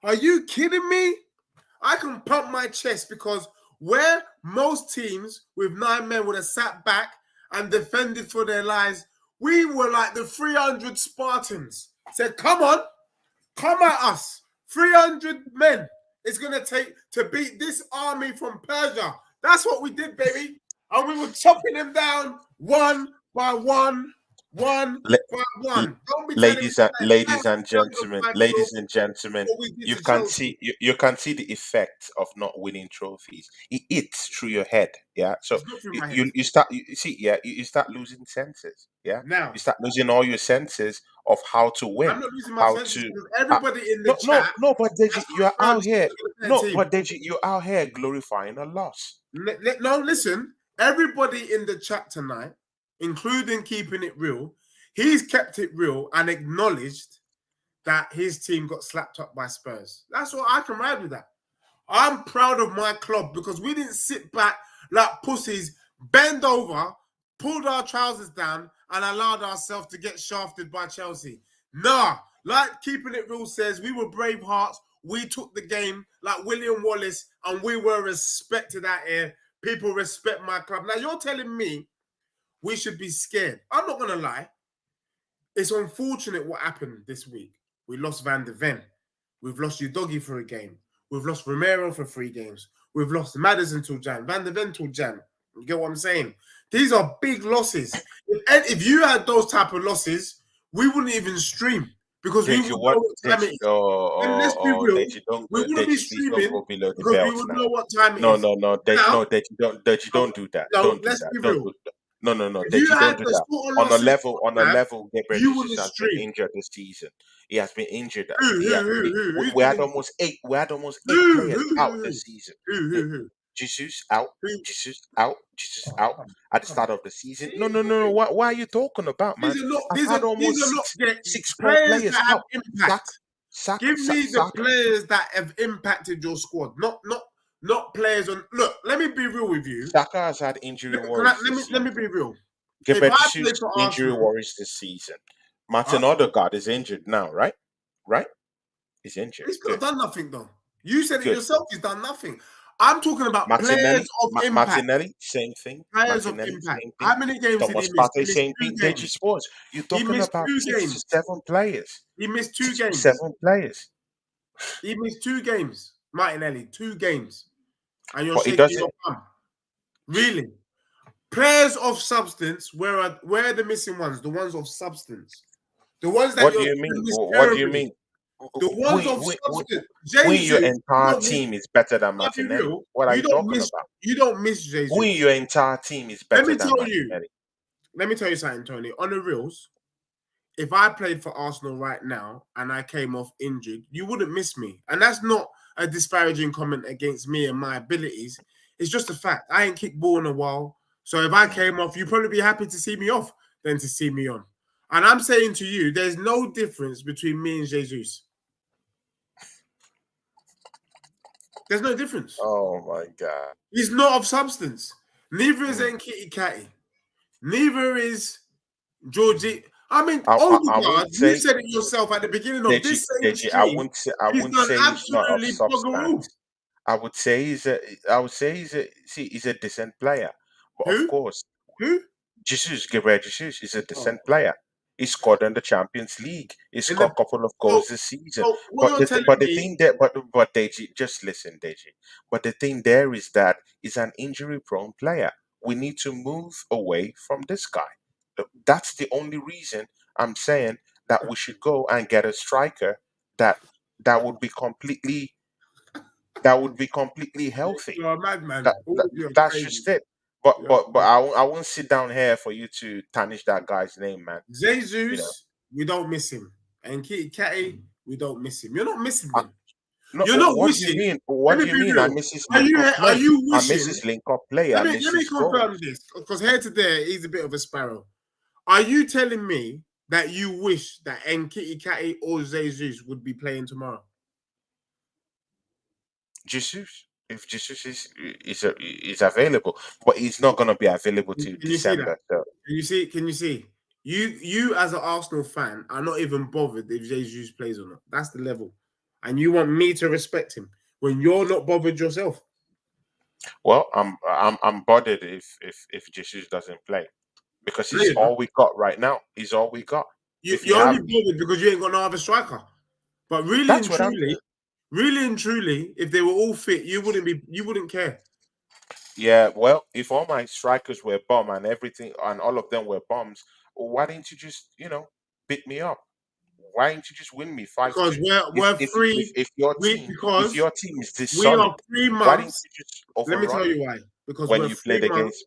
Are you kidding me? I can pump my chest because where most teams with 9 men would have sat back and defended for their lives, we were like the 300 Spartans. Said, come on, come at us. 300 men. It's going to take to beat this army from Persia. That's what we did, baby. And we were chopping them down one by one, one by L- one. Don't be telling me ladies and that gentlemen, 5-0 ladies and gentlemen, what we did you to can Chelsea. see you can see the effect of not winning trophies. It eats through your head, yeah. So It's not through my head. you start you see, yeah, you start losing senses, yeah. Now, You start losing all your senses of how to I'm win, not losing my how senses to. because Uh, everybody in the no, chat but Deji, has you're confirmed out here. Chelsea are the better No, team. but Deji, you're out here glorifying a loss. No, listen. Everybody in the chat tonight, including keeping it real, he's kept it real and acknowledged that his team got slapped up by Spurs. That's what I can ride with that. I'm proud of my club because we didn't sit back like pussies, bend over, pulled our trousers down, and allowed ourselves to get shafted by Chelsea. Nah, like keeping it real says, we were brave hearts. We took the game like William Wallace, and we were respected out here. People respect my club. Now you're telling me we should be scared. I'm not gonna lie. It's unfortunate what happened this week. We lost Van de Ven. We've lost Udogi for a game. We've lost Romero for 3 games. We've lost Madison till Jan. Van de Ven till Jan. You get what I'm saying? These are big losses. If you had those type of losses, we wouldn't even stream because we would Deji, know what what time it Deji? is. And let's be real, Deji, don't we go. wouldn't be Deji, please don't streaming go below the because we belt would now. know what time it No, is. no, no, Now, Deji, no, don't do that. no, Don't do let's that. be Don't real. do that. No, no, no, If you Deji, don't had do the that. sort of losses On a we had, level, Gabriel you Jesus wouldn't has been stream. injured this season. He has been injured. Who, He who, has who, been. who? Who's We been had injured? almost eight. We had almost eight Who, players who, out who, this season. who, Eh, who, who? Jesus out, Who? Jesus out, Jesus Oh, out at the come start on. of the season. See, No, no, no, no. What are you talking about, man? these are not. I've These had are. These almost are not six the six more players players that have out. Sack, impact. sack, Give sack, me the sack. players that have impacted your squad. Not players on. Look, let me be real with you. Saka has had injury worries this Let me season. be real. If Gabriel I Jesus play for injury Arsenal, worries this season. Martin Arsenal, Odegaard is injured now, right? Right? He's injured. he's not Good, done nothing though. You said it good. yourself. He's done nothing. I'm talking about players Martinelli, of impact. Martinelli, same thing. Players of Martinelli, impact. same thing. How many games did he Thomas miss? He Partey, missed same two thing. They games. just sports. You're He talking missed about two 6 to games. 7 players. He missed two 6 to games. 7 players. He missed two games. Martinelli, 2 games. And you're But it shaking doesn't. your thumb. Really? Players of substance, where are the missing ones? The ones of substance. The ones that What do you're you doing mean? this What do you terribly. mean? The ones We, of we, we, substance. we, your Jesus, entire team is better than I'll be Martinelli. real. What are you talking about? You don't miss We, Jesus. your entire team is Let better me than tell you. Martinelli. Let me tell you something, Tony. On the reels, if I played for Arsenal right now and I came off injured, you wouldn't miss me. And that's not a disparaging comment against me and my abilities. It's just a fact. I ain't kicked ball in a while. So if I came off, you'd probably be happy to see me off than to see me on. And I'm saying to you, there's no difference between me and Jesus. There's no difference. Oh my God. He's not of substance. Neither is Mm. Nkitty Catty. Neither is Georgie. I mean, I Odegaard, won't you say said it yourself at the beginning of Deji, this same Deji, I stream. wouldn't say I He's wouldn't done say he's not of absolutely bugger all. substance. I would say he's a decent player. But of Who? course, Who? Jesus, Gabriel Jesus is a Oh. decent player. He scored in the Champions League. He In the scored a couple of so, goals this season. so what you're telling But the me, thing that but Deji, just listen, Deji. But the thing there is that he's an injury prone player. We need to move away from this guy. That's the only reason I'm saying that we should go and get a striker that that would be completely healthy. you're a madman. That, All that of you are that's crazy. just it. But You're but but I won't sit down here for you to tarnish that guy's name, man. You know. Jesus, we don't miss him. And Kitty Catty, we don't miss him. You're not missing I, them. no, You're not what do you wishing. mean? Let What me do you be mean? I real. miss his Are link you up are play. you I miss wishing? his link up play. I miss Let me his goals. confirm this because here to there he's a bit of a sparrow. Are you telling me that you wish that Nkitty Catty or Jesus would be playing tomorrow? Jesus, if Jesus is available, but he's not gonna be available Can to you see that? December. So Can you see? Can you see? You as an Arsenal fan are not even bothered if Jesus plays or not. That's the level, and you want me to respect him when you're not bothered yourself. well, I'm bothered if Jesus doesn't play because No, he's you're not. all we got right now. He's all we got. If you You're have, only bothered because you ain't got no other striker. But that's what I'm. really and truly, if they were all fit, you wouldn't care. Yeah, well, if all my strikers were bomb and everything, and all of them were bombs, why didn't you just, beat me up? Why didn't you just win me five Because two? we're free. If Because your team is this we solid, are 3 why didn't months. you just Let me tell overrun me you why. Because when we're you played 3 months. against?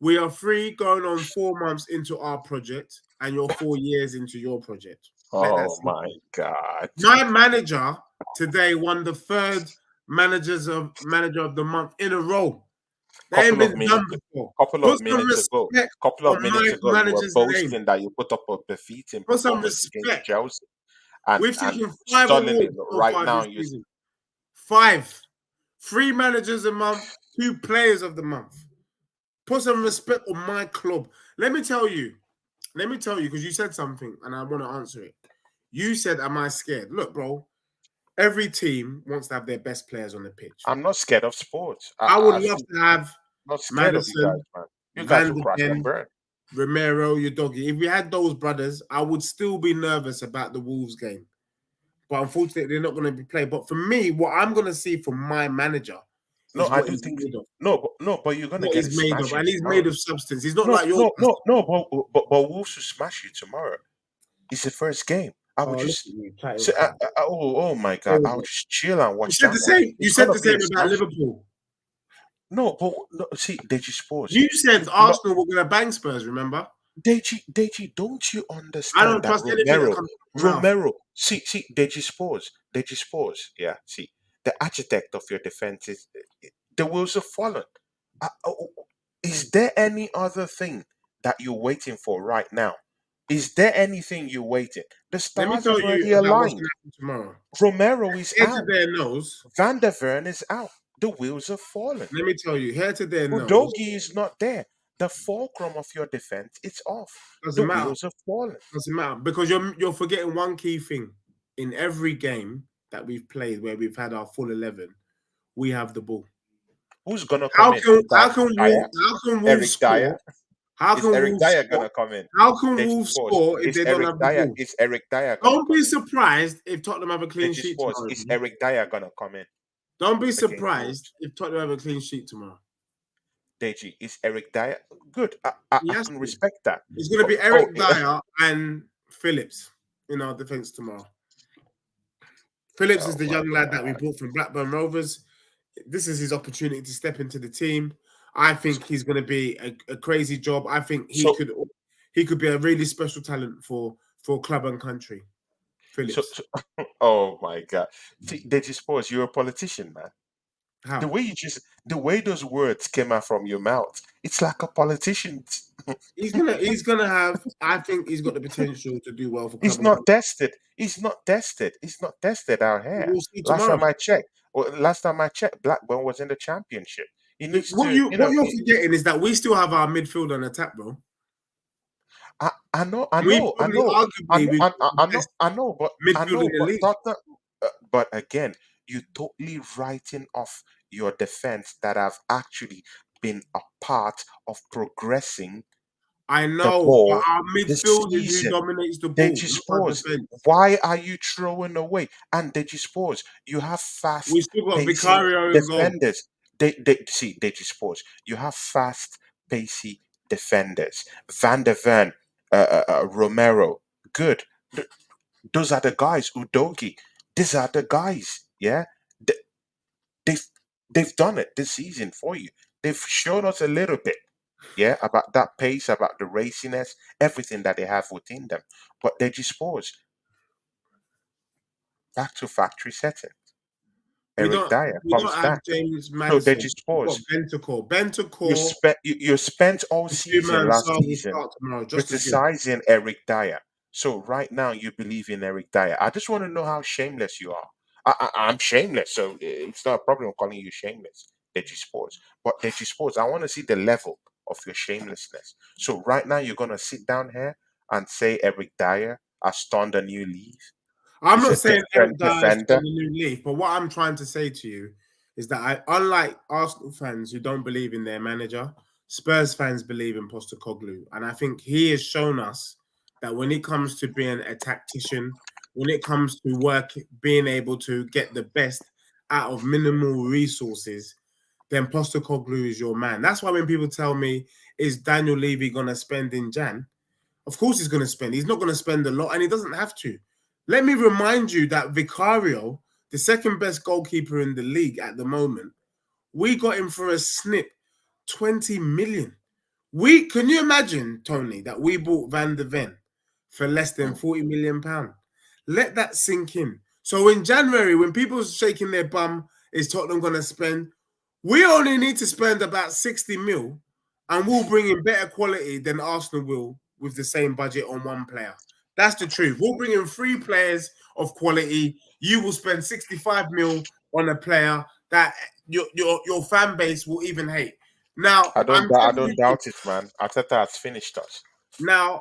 We are free going on 4 months into our project, and you're 4 years into your project. Let that Oh sink my in. God! My manager today won the third manager of the month in a row. That ain't Couple of been done minutes, before. couple Put of some minutes ago, respect couple on of my minutes ago, you were manager's name. boasting that you put up a defeating Put some performance against respect. Chelsea, and We've taken 5 awards suddenly so right far now this you. season. 5. 3 managers a month, 2 players of the month. Put some respect on my club. Let me tell you, because you said something and I want to answer it. You said, am I scared? Look, bro, every team wants to have their best players on the pitch. I'm not scared of sports. I would love to have Not scared of you guys, Madison, man. You guys Van will de crash and Ven, burn. Romero, your doggy. If we had those brothers, I would still be nervous about the Wolves game. But unfortunately, they're not going to be played. But for me, what I'm going to see from my manager No, is I what do he's think made of. but you're gonna What get a he's made of. smashing And he's tomorrow. made of substance. He's not No, like your no, no, bastard. no, but Wolves will smash you tomorrow. It's the first game. I Oh, would look at just you, chatting say, crap. oh my Here God, we I'll go. just chill and You watch said that the one. same. You It's said gonna the be a same about smashing. Liverpool. No, but no, see, Deji Sports. You said Arsenal were going to bang Spurs. Remember? Deji, don't you I understand don't that trust anything that comes from your mouth. see, Deji Sports, yeah, see, the architect of your defense is The wheels have fallen. Is there any other thing that you're waiting for right now? Is there anything you're waiting? The Let me stars tell have you already about what's going aligned. to happen tomorrow. Romero is Here to out. their nose. Van der Vern is out. The wheels have fallen. Let me tell you, here to their nose. Udogi is not there. The fulcrum of your defense, it's off. The Doesn't matter. wheels have fallen. Doesn't matter because you're forgetting one key thing. In every game that we've played where we've had our full 11, we have the ball. Who's gonna come How in? can how That can Dyer? Wolves Eric Dyer? score? How Is can Eric Wolves Dyer score? gonna come in? How can Deji Wolves Sports. score if they don't have the ball? Is Eric Dyer gonna Don't come be in? surprised if Tottenham have a clean Deji sheet Sports. tomorrow. Is Bro. Eric Dyer gonna come in Don't be against surprised Wolves? if Tottenham have a clean sheet tomorrow. Deji, is Eric Dyer good? I Yes, can respect that. it's going to But be oh, Eric Dyer and Phillips in our defense tomorrow. Phillips is oh the my young lad that we God. brought from Blackburn Rovers. This is his opportunity to step into the team. I think he's going to be a crazy job. I think So he could be a really special talent for club and country. so, Phillips, so oh my God. See, Deji Sports, you're a politician, man. The how way the way those words came out from your mouth, it's like a politician. he's gonna have. I think he's got the potential to do well for club He's and not country. tested. He's not tested. He's not tested out here. We'll see tomorrow. Last time I checked, Blackburn was in the championship. He needs What to, you what you're forgetting is that we still have our midfield on attack, bro. I know, I We know, I probably, know, I arguably, know, we've got the best I midfield in know, the but league. Tottenham, but again, you totally writing off your defense that have actually been a part of progressing I the know, but ball our this midfield is who season. dominates the ball, Deji not our Sports, defense. why are you throwing away? And Deji Sports, you have We fast, still got pacey Vicario in goal. defenders. See, Deji Sports, you have fast, pacey defenders. Van der Ven, Romero, good. Th- those are the guys. Udogi, these are the guys. Yeah, Th- they've they've done it this season for you. They've shown us a little bit, yeah, about that pace, about the raciness, everything that they have within them. But they just pause back to factory setting. We Eric don't Dyer we don't comes have back. James So they Madison. just We've got pause. Bentacore. You Bentacore, spent you spent all the season two-man last side will season start tomorrow, just as good. criticizing Eric Dyer. So right now you believe in Eric Dyer. I just want to know how shameless you are. I'm shameless, so it's not a problem calling you shameless, Deji Sports. But Deji Sports, I want to see the level of your shamelessness. So right now you're gonna sit down here and say Eric Dyer has turned a new leaf. I'm Is not a saying Eric different Dyer is on defender. the new leaf, but what I'm trying to say to you is that unlike Arsenal fans who don't believe in their manager, Spurs fans believe in Postecoglou, and I think he has shown us that when it comes to being a tactician, when it comes to work, being able to get the best out of minimal resources, then Postecoglou is your man. That's why when people tell me, "Is Daniel Levy gonna spend in Jan?" Of course he's going to spend. He's not going to spend a lot, and he doesn't have to. Let me remind you that Vicario, the second best goalkeeper in the league at the moment, we got him for a snip, 20 million. Can you imagine, Tony, that we bought Van der Ven for less than Mm. 40 million pounds? Let that sink in. So in January, when people are shaking their bum, is Tottenham going to spend? We only need to spend about 60 mil and we'll bring in better quality than Arsenal will with the same budget on one player. That's the truth. We'll bring in three players of quality. You will spend 65 mil on a player that your fan base will even hate. Now, I'm I telling don't you this. doubt it, man. Arteta has finished us. Now,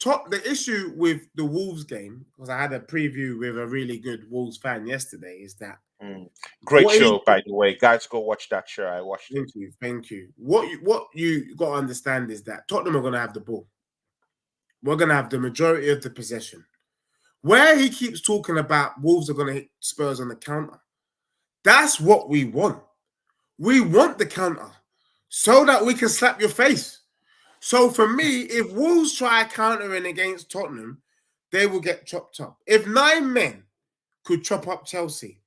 the issue with the Wolves game, because I had a preview with a really good Wolves fan yesterday, is that Mm. Great what he show, by the way. Guys, go watch that show. I watched it. thank you, thank you. What you got to understand is that Tottenham are going to have the ball. We're going to have the majority of the possession. Where he keeps talking about Wolves are going to hit Spurs on the counter, that's what we want. We want the counter so that we can slap your face. So for me, if Wolves try countering against Tottenham, they will get chopped up. If 9 men could chop up Chelsea,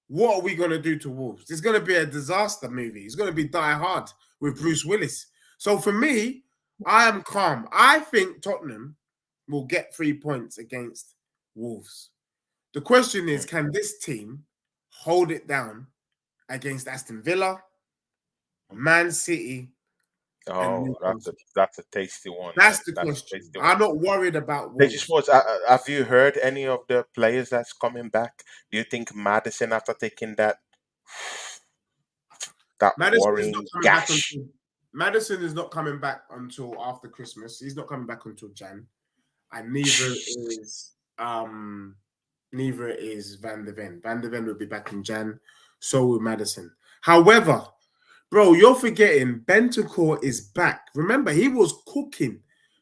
what are we going to do to Wolves? It's going to be a disaster movie. It's going to be Die Hard with Bruce Willis. So for me, I am calm. I think Tottenham will get 3 points against Wolves. The question is, Mm. can this team hold it down against Aston Villa, Man City and Oh, Newcastle. that's a tasty one, man. That's the That's a question. tasty one. I'm not worried about They just Wolves. was. Have you heard any of the players that's coming back? Do you think Madison, after taking that Madison is not worrying coming back gash? until Madison is not coming back until after Christmas. He's not coming back until Jan, and neither is Van der Ven. Van der Ven will be back in Jan. So will Madison. However, bro, you're forgetting Bentancur is back. Remember, he was cooking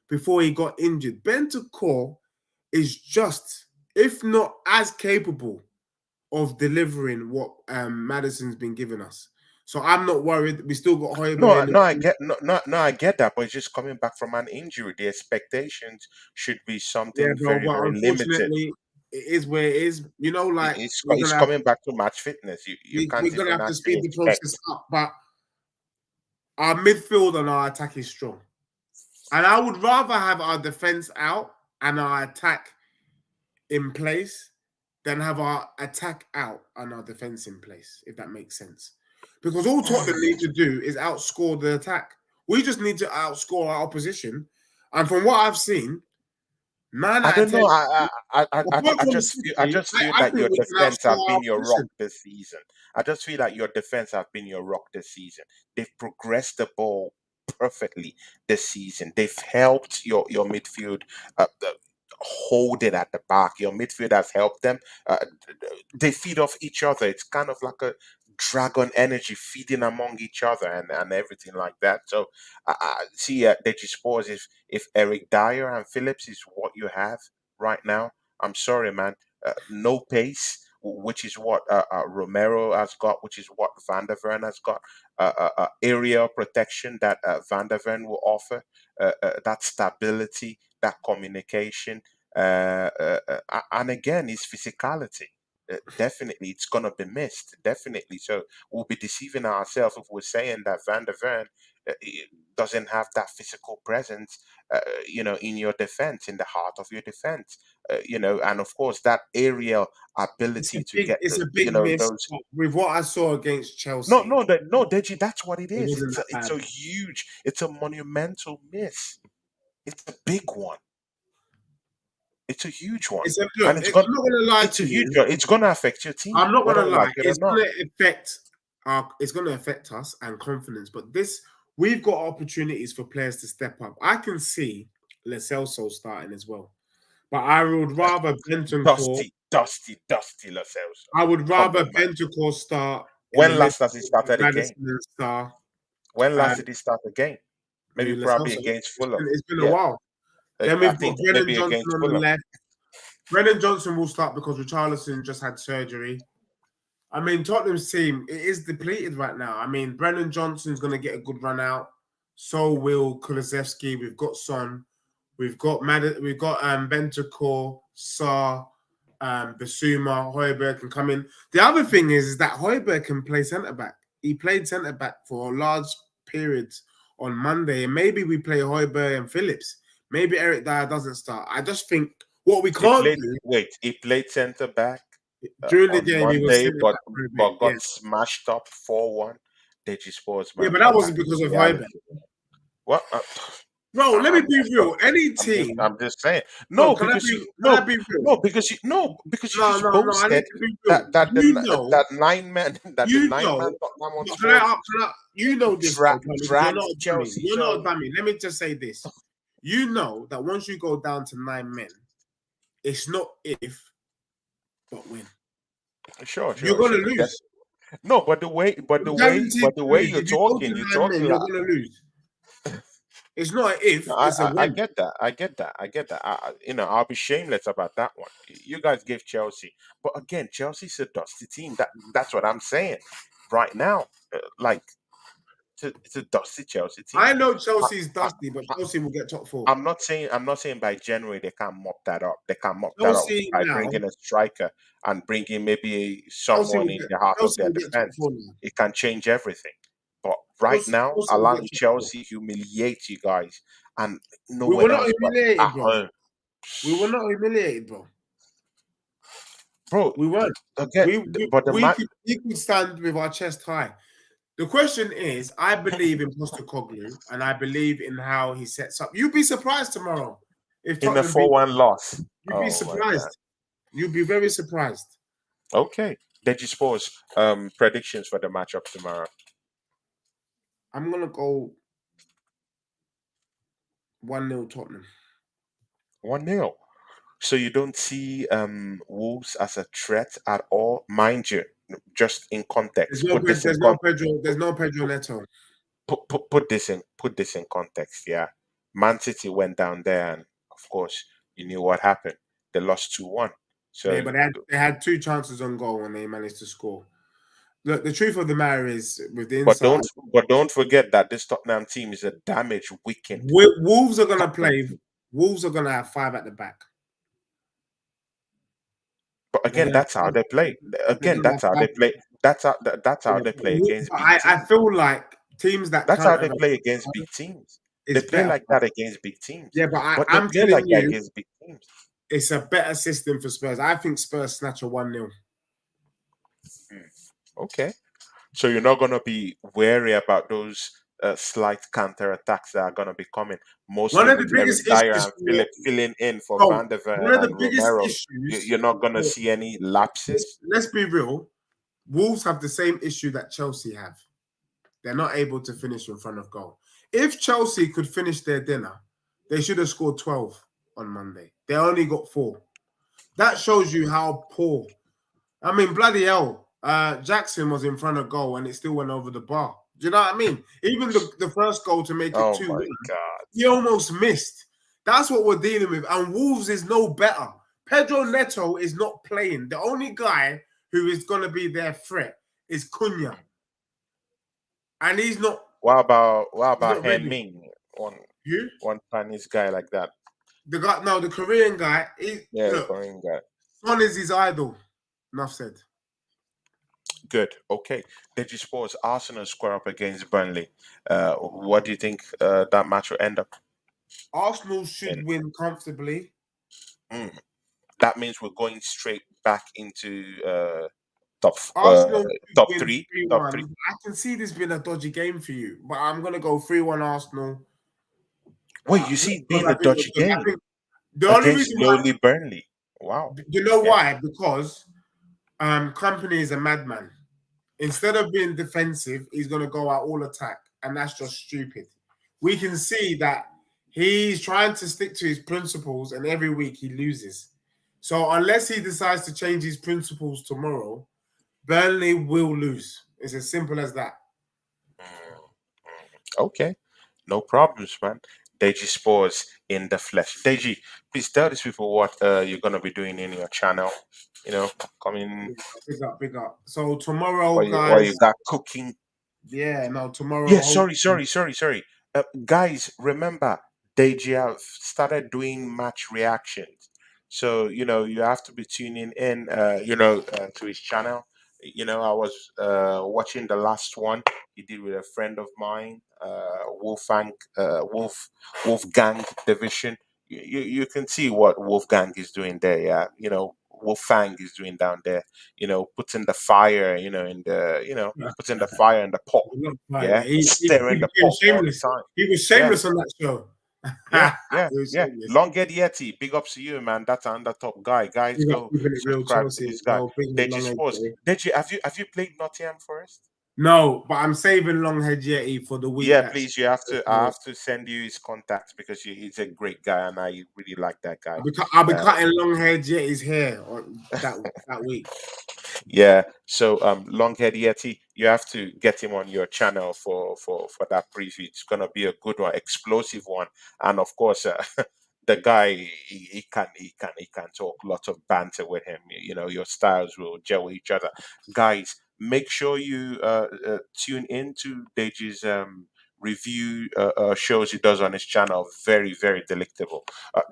before he got injured. Bentancur is just, if not as capable of delivering what Madison's been giving us. So I'm not worried. We still got Hoiberg No, in the no, I team. get no, I get that, but it's just coming back from an injury. The expectations should be Yeah, something bro. very, But very limited. unfortunately, it is where it is. You know, like It's coming back to match fitness. You can't we're gonna even have to actually speed the process expect. up. But our midfield and our attack is strong, and I would rather have our defense out and our attack in place than have our attack out and our defense in place. If that makes sense, because all Tottenham need to do is outscore the attack. We just need to outscore our opposition, and from what I've seen, nine I out of don't ten. know. Apart I from just feel. I City, just feel I that think your we can defense have outscore our been your rock opposition. this season. I just feel like your defense have been your rock this season. They've progressed the ball perfectly this season. They've helped your midfield hold it at the back. Your midfield has helped them. They feed off each other. It's kind of like a dragon energy feeding among each other and everything like that. So I see they just pause if Eric Dyer and Phillips is what you have right now. I'm sorry, man. No pace, which is what Romero has got, which is what Van der Ven has got. Area protection that Van der Ven will offer. That stability, that communication, and again, his physicality. Definitely, it's gonna be missed. Definitely, so we'll be deceiving ourselves if we're saying that Van der Ven doesn't have that physical presence, in your defense, in the heart of your defense, and of course that aerial ability to get It's a big miss. those. With what I saw against No, Chelsea, no, no, Deji, that's what it it is. wasn't It's that a bad. huge, it's a monumental miss. It's a big one. It's a huge one, It's a and look. I'm not gonna lie it's a to huge you. one. It's gonna affect your team, I'm not whether gonna you lie. like it or not. It's gonna affect us and confidence. But we've got opportunities for players to step up. I can see Lo Celso starting as well, but I would rather Bentancur. Dusty Lascelles. I would Come rather on, man. Bentancur start in the When middle last has he with started a game? Madison and Star. When Uh, last did he start a game? Maybe who Lo probably Celso. against Fulham. It's been a Yeah, while. Then I we've got think Brennan maybe Johnson against on the Fulham. left. Brennan Johnson will start because Richarlison just had surgery. I mean, Tottenham's team, it is depleted right now. I mean, Brennan Johnson's going to get a good run out. So will Kulusevski. We've got Son. We've got Bentancur, Sarr, Basuma, Højbjerg can come in. The other thing is that Højbjerg can play centre back. He played centre back for large periods on Monday, and maybe we play Højbjerg and Phillips. Maybe Eric Dyer doesn't start. I just think what we He can't played. do Wait, he played centre back during the on game, he was Monday, centre back for a bit. but Yeah, got smashed up 4-1. Deji yeah, Sportsman, but that but wasn't that's because the of Højbjerg. reality. What? Bro, let me I'm, be real. Any I'm just team, I'm just saying. no, No, because can I be real? because you No, just no, no. I need boasted to be real. that nine man that the You nine man know. Tottenham But Hotspurs you know this though, Tony, because you're not dragged a dummy. Chelsea. You're not a So dummy. Let me just say this. You know that once you go down to 9 men, it's not if, but when. sure, You're sure, gonna sure. lose. No, You're guaranteed but to the way lose. you're If you go to talking, you're 9 men, talking you're like gonna lose. It's not an if, it's a I when. get that. I get that. I get that. I'll be shameless about that one. You guys gave Chelsea, but again, Chelsea's a dusty team. That's what I'm saying right now. Like it's a dusty Chelsea team. I know I, Chelsea's I, dusty, but I, Chelsea will get top four. I'm not saying by January they can't mop that up. They can mop that up Chelsea by now, bringing a striker and bringing maybe Chelsea someone will in get the heart of Chelsea their will get top defense. four now. It can change everything. But right now, Chelsea will allowing get top four. Chelsea humiliate you guys and We nowhere were not else but at humiliated, bro. home, We were not humiliated, bro. bro. We weren't. Again, We but the we man, could we could stand with our chest high. The question is, I believe in Postecoglou and I believe in how he sets up. You'd be surprised tomorrow if In a Tottenham beat. 4-1 loss. You'd be Oh my God. surprised. You'd be very surprised. Okay. Deji Sports, predictions for the matchup tomorrow. I'm gonna go 1-0 Tottenham. 1-0. So you don't see Wolves as a threat at all, mind you. Just in There's context, no put this in there's no con- Pedro. put, There's no Pedro Neto. put this in context. Yeah, Man City went down there, and of course, you knew what happened. They lost 2-1. So, Yeah, but they had 2 chances on goal and they managed to score. Look, the truth of the matter is, with the but inside, don't forget that this Tottenham team is a damaged, weakened Wolves are gonna Tottenham play. team. Wolves are gonna have 5 at the back. But They're again, gonna that's how have, they play. they're Again, gonna that's have how they 5. play. That's how Yeah, they but play against big I teams. feel like teams that That's how counter they play against attack big teams. They is play better like for that us. against big teams. Yeah, but But they I'm play telling like that you, against big teams. it's a better system for Spurs. I think Spurs snatch a 1-0. Hmm. Okay. So you're not going to be wary about those slight counter attacks that are going to be coming, One mostly of the with Eric biggest Dyer issues and Philip filling in for bro, Van der one Ven of the and biggest Romero. issues, You're not going to see any lapses. let's be real, Wolves have the same issue that Chelsea have. They're not able to finish in front of goal. If Chelsea could finish their dinner, they should have scored 12 on Monday. They only got 4. That shows you how poor. I mean, bloody hell. Jackson was in front of goal and it still went over the bar. Do you know what I mean? Even the first goal to make it Oh 2-1, my God. he almost missed. That's what we're dealing with. And Wolves is no better. Pedro Neto is not playing. The only guy who is going to be their threat is Cunha. And What about ready. Henning? One You? one Chinese guy like that. The guy, no, the Korean guy, Yeah, look, Korean guy. Son is his idol. Enough said. Good. Okay. Digi Sports, Arsenal square up against Burnley. What do you think that match will end up Arsenal in? should win comfortably. Mm. That means we're going straight back into top uh, Arsenal should top win three. Top 3-1. three. I can see this being a dodgy game for you, but I'm going to go 3-1 Arsenal. Wait, you Not see it because being I a think we're dodgy good. I game think the only against reason why, lowly Burnley. Wow. you know Yeah. why? Because Company is a madman. Instead of being defensive, he's going to go out all attack, and that's just stupid. We can see that he's trying to stick to his principles, and every week he loses. So unless he decides to change his principles tomorrow, Burnley will lose. It's as simple as that. Mm. Okay. No problems, man. Deji Sports in the flesh. Deji, please tell these people what you're gonna be doing in your channel. You know, coming Big up, big up. So tomorrow, what you guys. got cooking. Yeah, no, Yeah, tomorrow. sorry. Guys, remember, Deji have started doing match reactions. So, you have to be tuning in, to his channel. I was watching the last one he did with a friend of mine, Wolfgang Division. You can see what Wolfgang is doing there, yeah. Wolfgang is doing down there, putting the fire, putting the fire in the pot. Not fine. Yeah, He stirring the became pot all the shameless. time. He was Yeah, shameless on that show. yeah, yeah, He was yeah. shameless. Long Ed Yeti, big ups to you, man. That's another top guy. Guys, Big up go keeping it real, subscribe to Chelsea. this guy. No, big up Deji long head Sports. Yeti. Deji, have you played Nottingham Forest? No, but I'm saving long head Yeti for the week. Yeah, That's please. You have to. I have to send you his contact because he's a great guy, and I really like that guy. I'll be Uh, cutting long head Yeti's hair on that week. Yeah. So Longhead Yeti, you have to get him on your channel for that preview. It's gonna be a good one, explosive one, and of course, the guy he can talk lots of banter with him. Your styles will gel with each other. Guys, make sure you tune in to Deji's review shows he does on his channel. Very very delectable.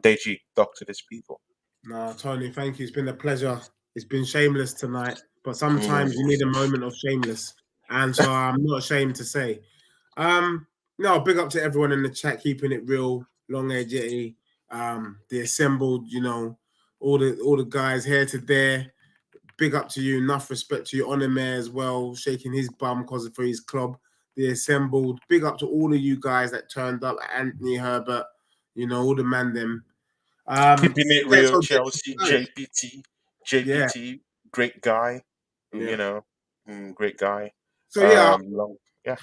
Deji, talk to these people. No, Tony, thank you. It's been a pleasure. It's been shameless tonight, but Mm. sometimes you need a moment of shameless, and so I'm not ashamed to say. No, big up to everyone in the chat, keeping it real, long edge Yeti, the assembled, all the guys here to there. big up to you. Enough respect to you. Honor Mayor as well, shaking his bum because for his club. The assembled. Big up to all of you guys that turned up. Anthony Herbert, all the man them. Keeping it Yeah, real, so Chelsea, JPT, yeah, JPT, great guy, yeah. great guy. So yeah, Long, yeah,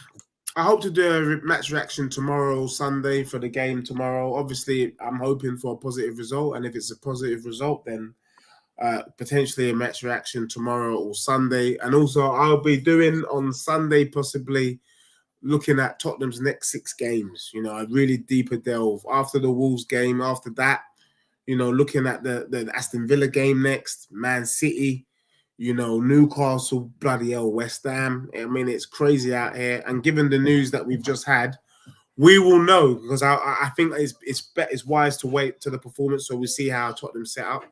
I hope to do a match reaction tomorrow, Sunday, for the game tomorrow. Obviously, I'm hoping for a positive result, and if it's a positive result, then potentially a match reaction tomorrow or Sunday. And also, I'll be doing on Sunday possibly looking at Tottenham's next 6 games. A really deeper delve after the Wolves game. After that, looking at the Aston Villa game next, Man City. Newcastle, bloody hell, West Ham. I mean, it's crazy out here. And given the news that we've just had, we will know because I think it's wise to wait to the performance so we see how Tottenham set up,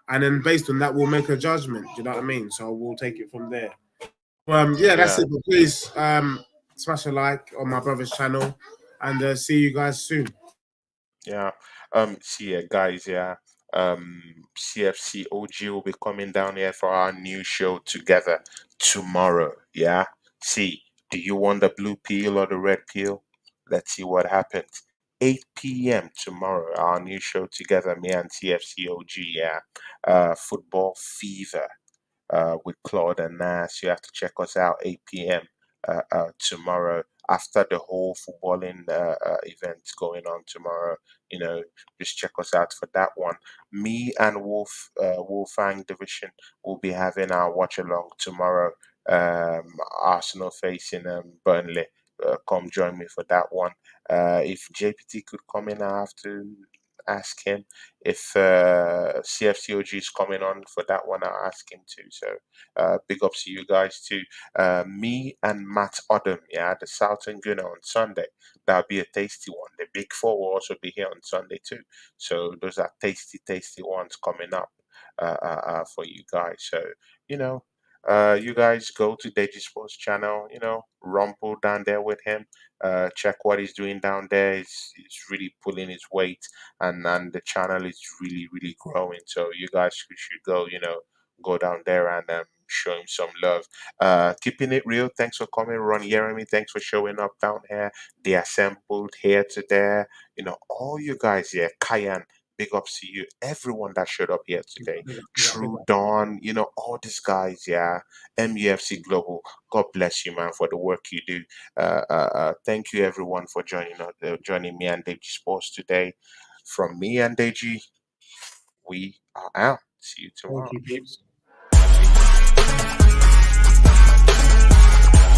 and then based on that we'll make a judgment. Do you know what I mean? So we'll take it from there. Yeah, that's yeah. it. But please smash a like on my brother's channel, and see you guys soon. Yeah. See ya, guys. Yeah. CFC OG will be coming down here for our new show together tomorrow. Yeah. See, do you want the blue peel or the red peel? Let's see what happens. 8 p.m. tomorrow, our new show together, me and CFC OG. Yeah. Football Fever with Claude and Nas. You have to check us out 8 p.m. Tomorrow after the whole footballing event going on tomorrow. You know, just check us out for that one. Me and Wolfang Division will be having our watch along tomorrow. Arsenal facing Burnley. Come join me for that one. If JPT could come in, I have to ask him if CFCOG is coming on for that one. I'll ask him too. So big ups to you guys too. Me and Matt Odom, yeah, the Southern Gunner on Sunday. That'll be a tasty one. The Big Four will also be here on Sunday too. So those are tasty, tasty ones coming up for you guys. So you know. You guys go to Deji Sports channel, rumble down there with him. Check what he's doing down there. He's really pulling his weight, and the channel is really really growing, so you guys should go, go down there and show him some love. Keeping it real, thanks for coming. Ron Jeremy, thanks for showing up down here. They assembled here to there, all you guys here. Kayan, big ups to you. Everyone that showed up here today. True Dawn, all these guys, yeah. MUFC Global, God bless you, man, for the work you do. Thank you everyone for joining me and Deji Sports today. From me and Deji, we are out. See you Thank tomorrow. you, Gibbs. Peace.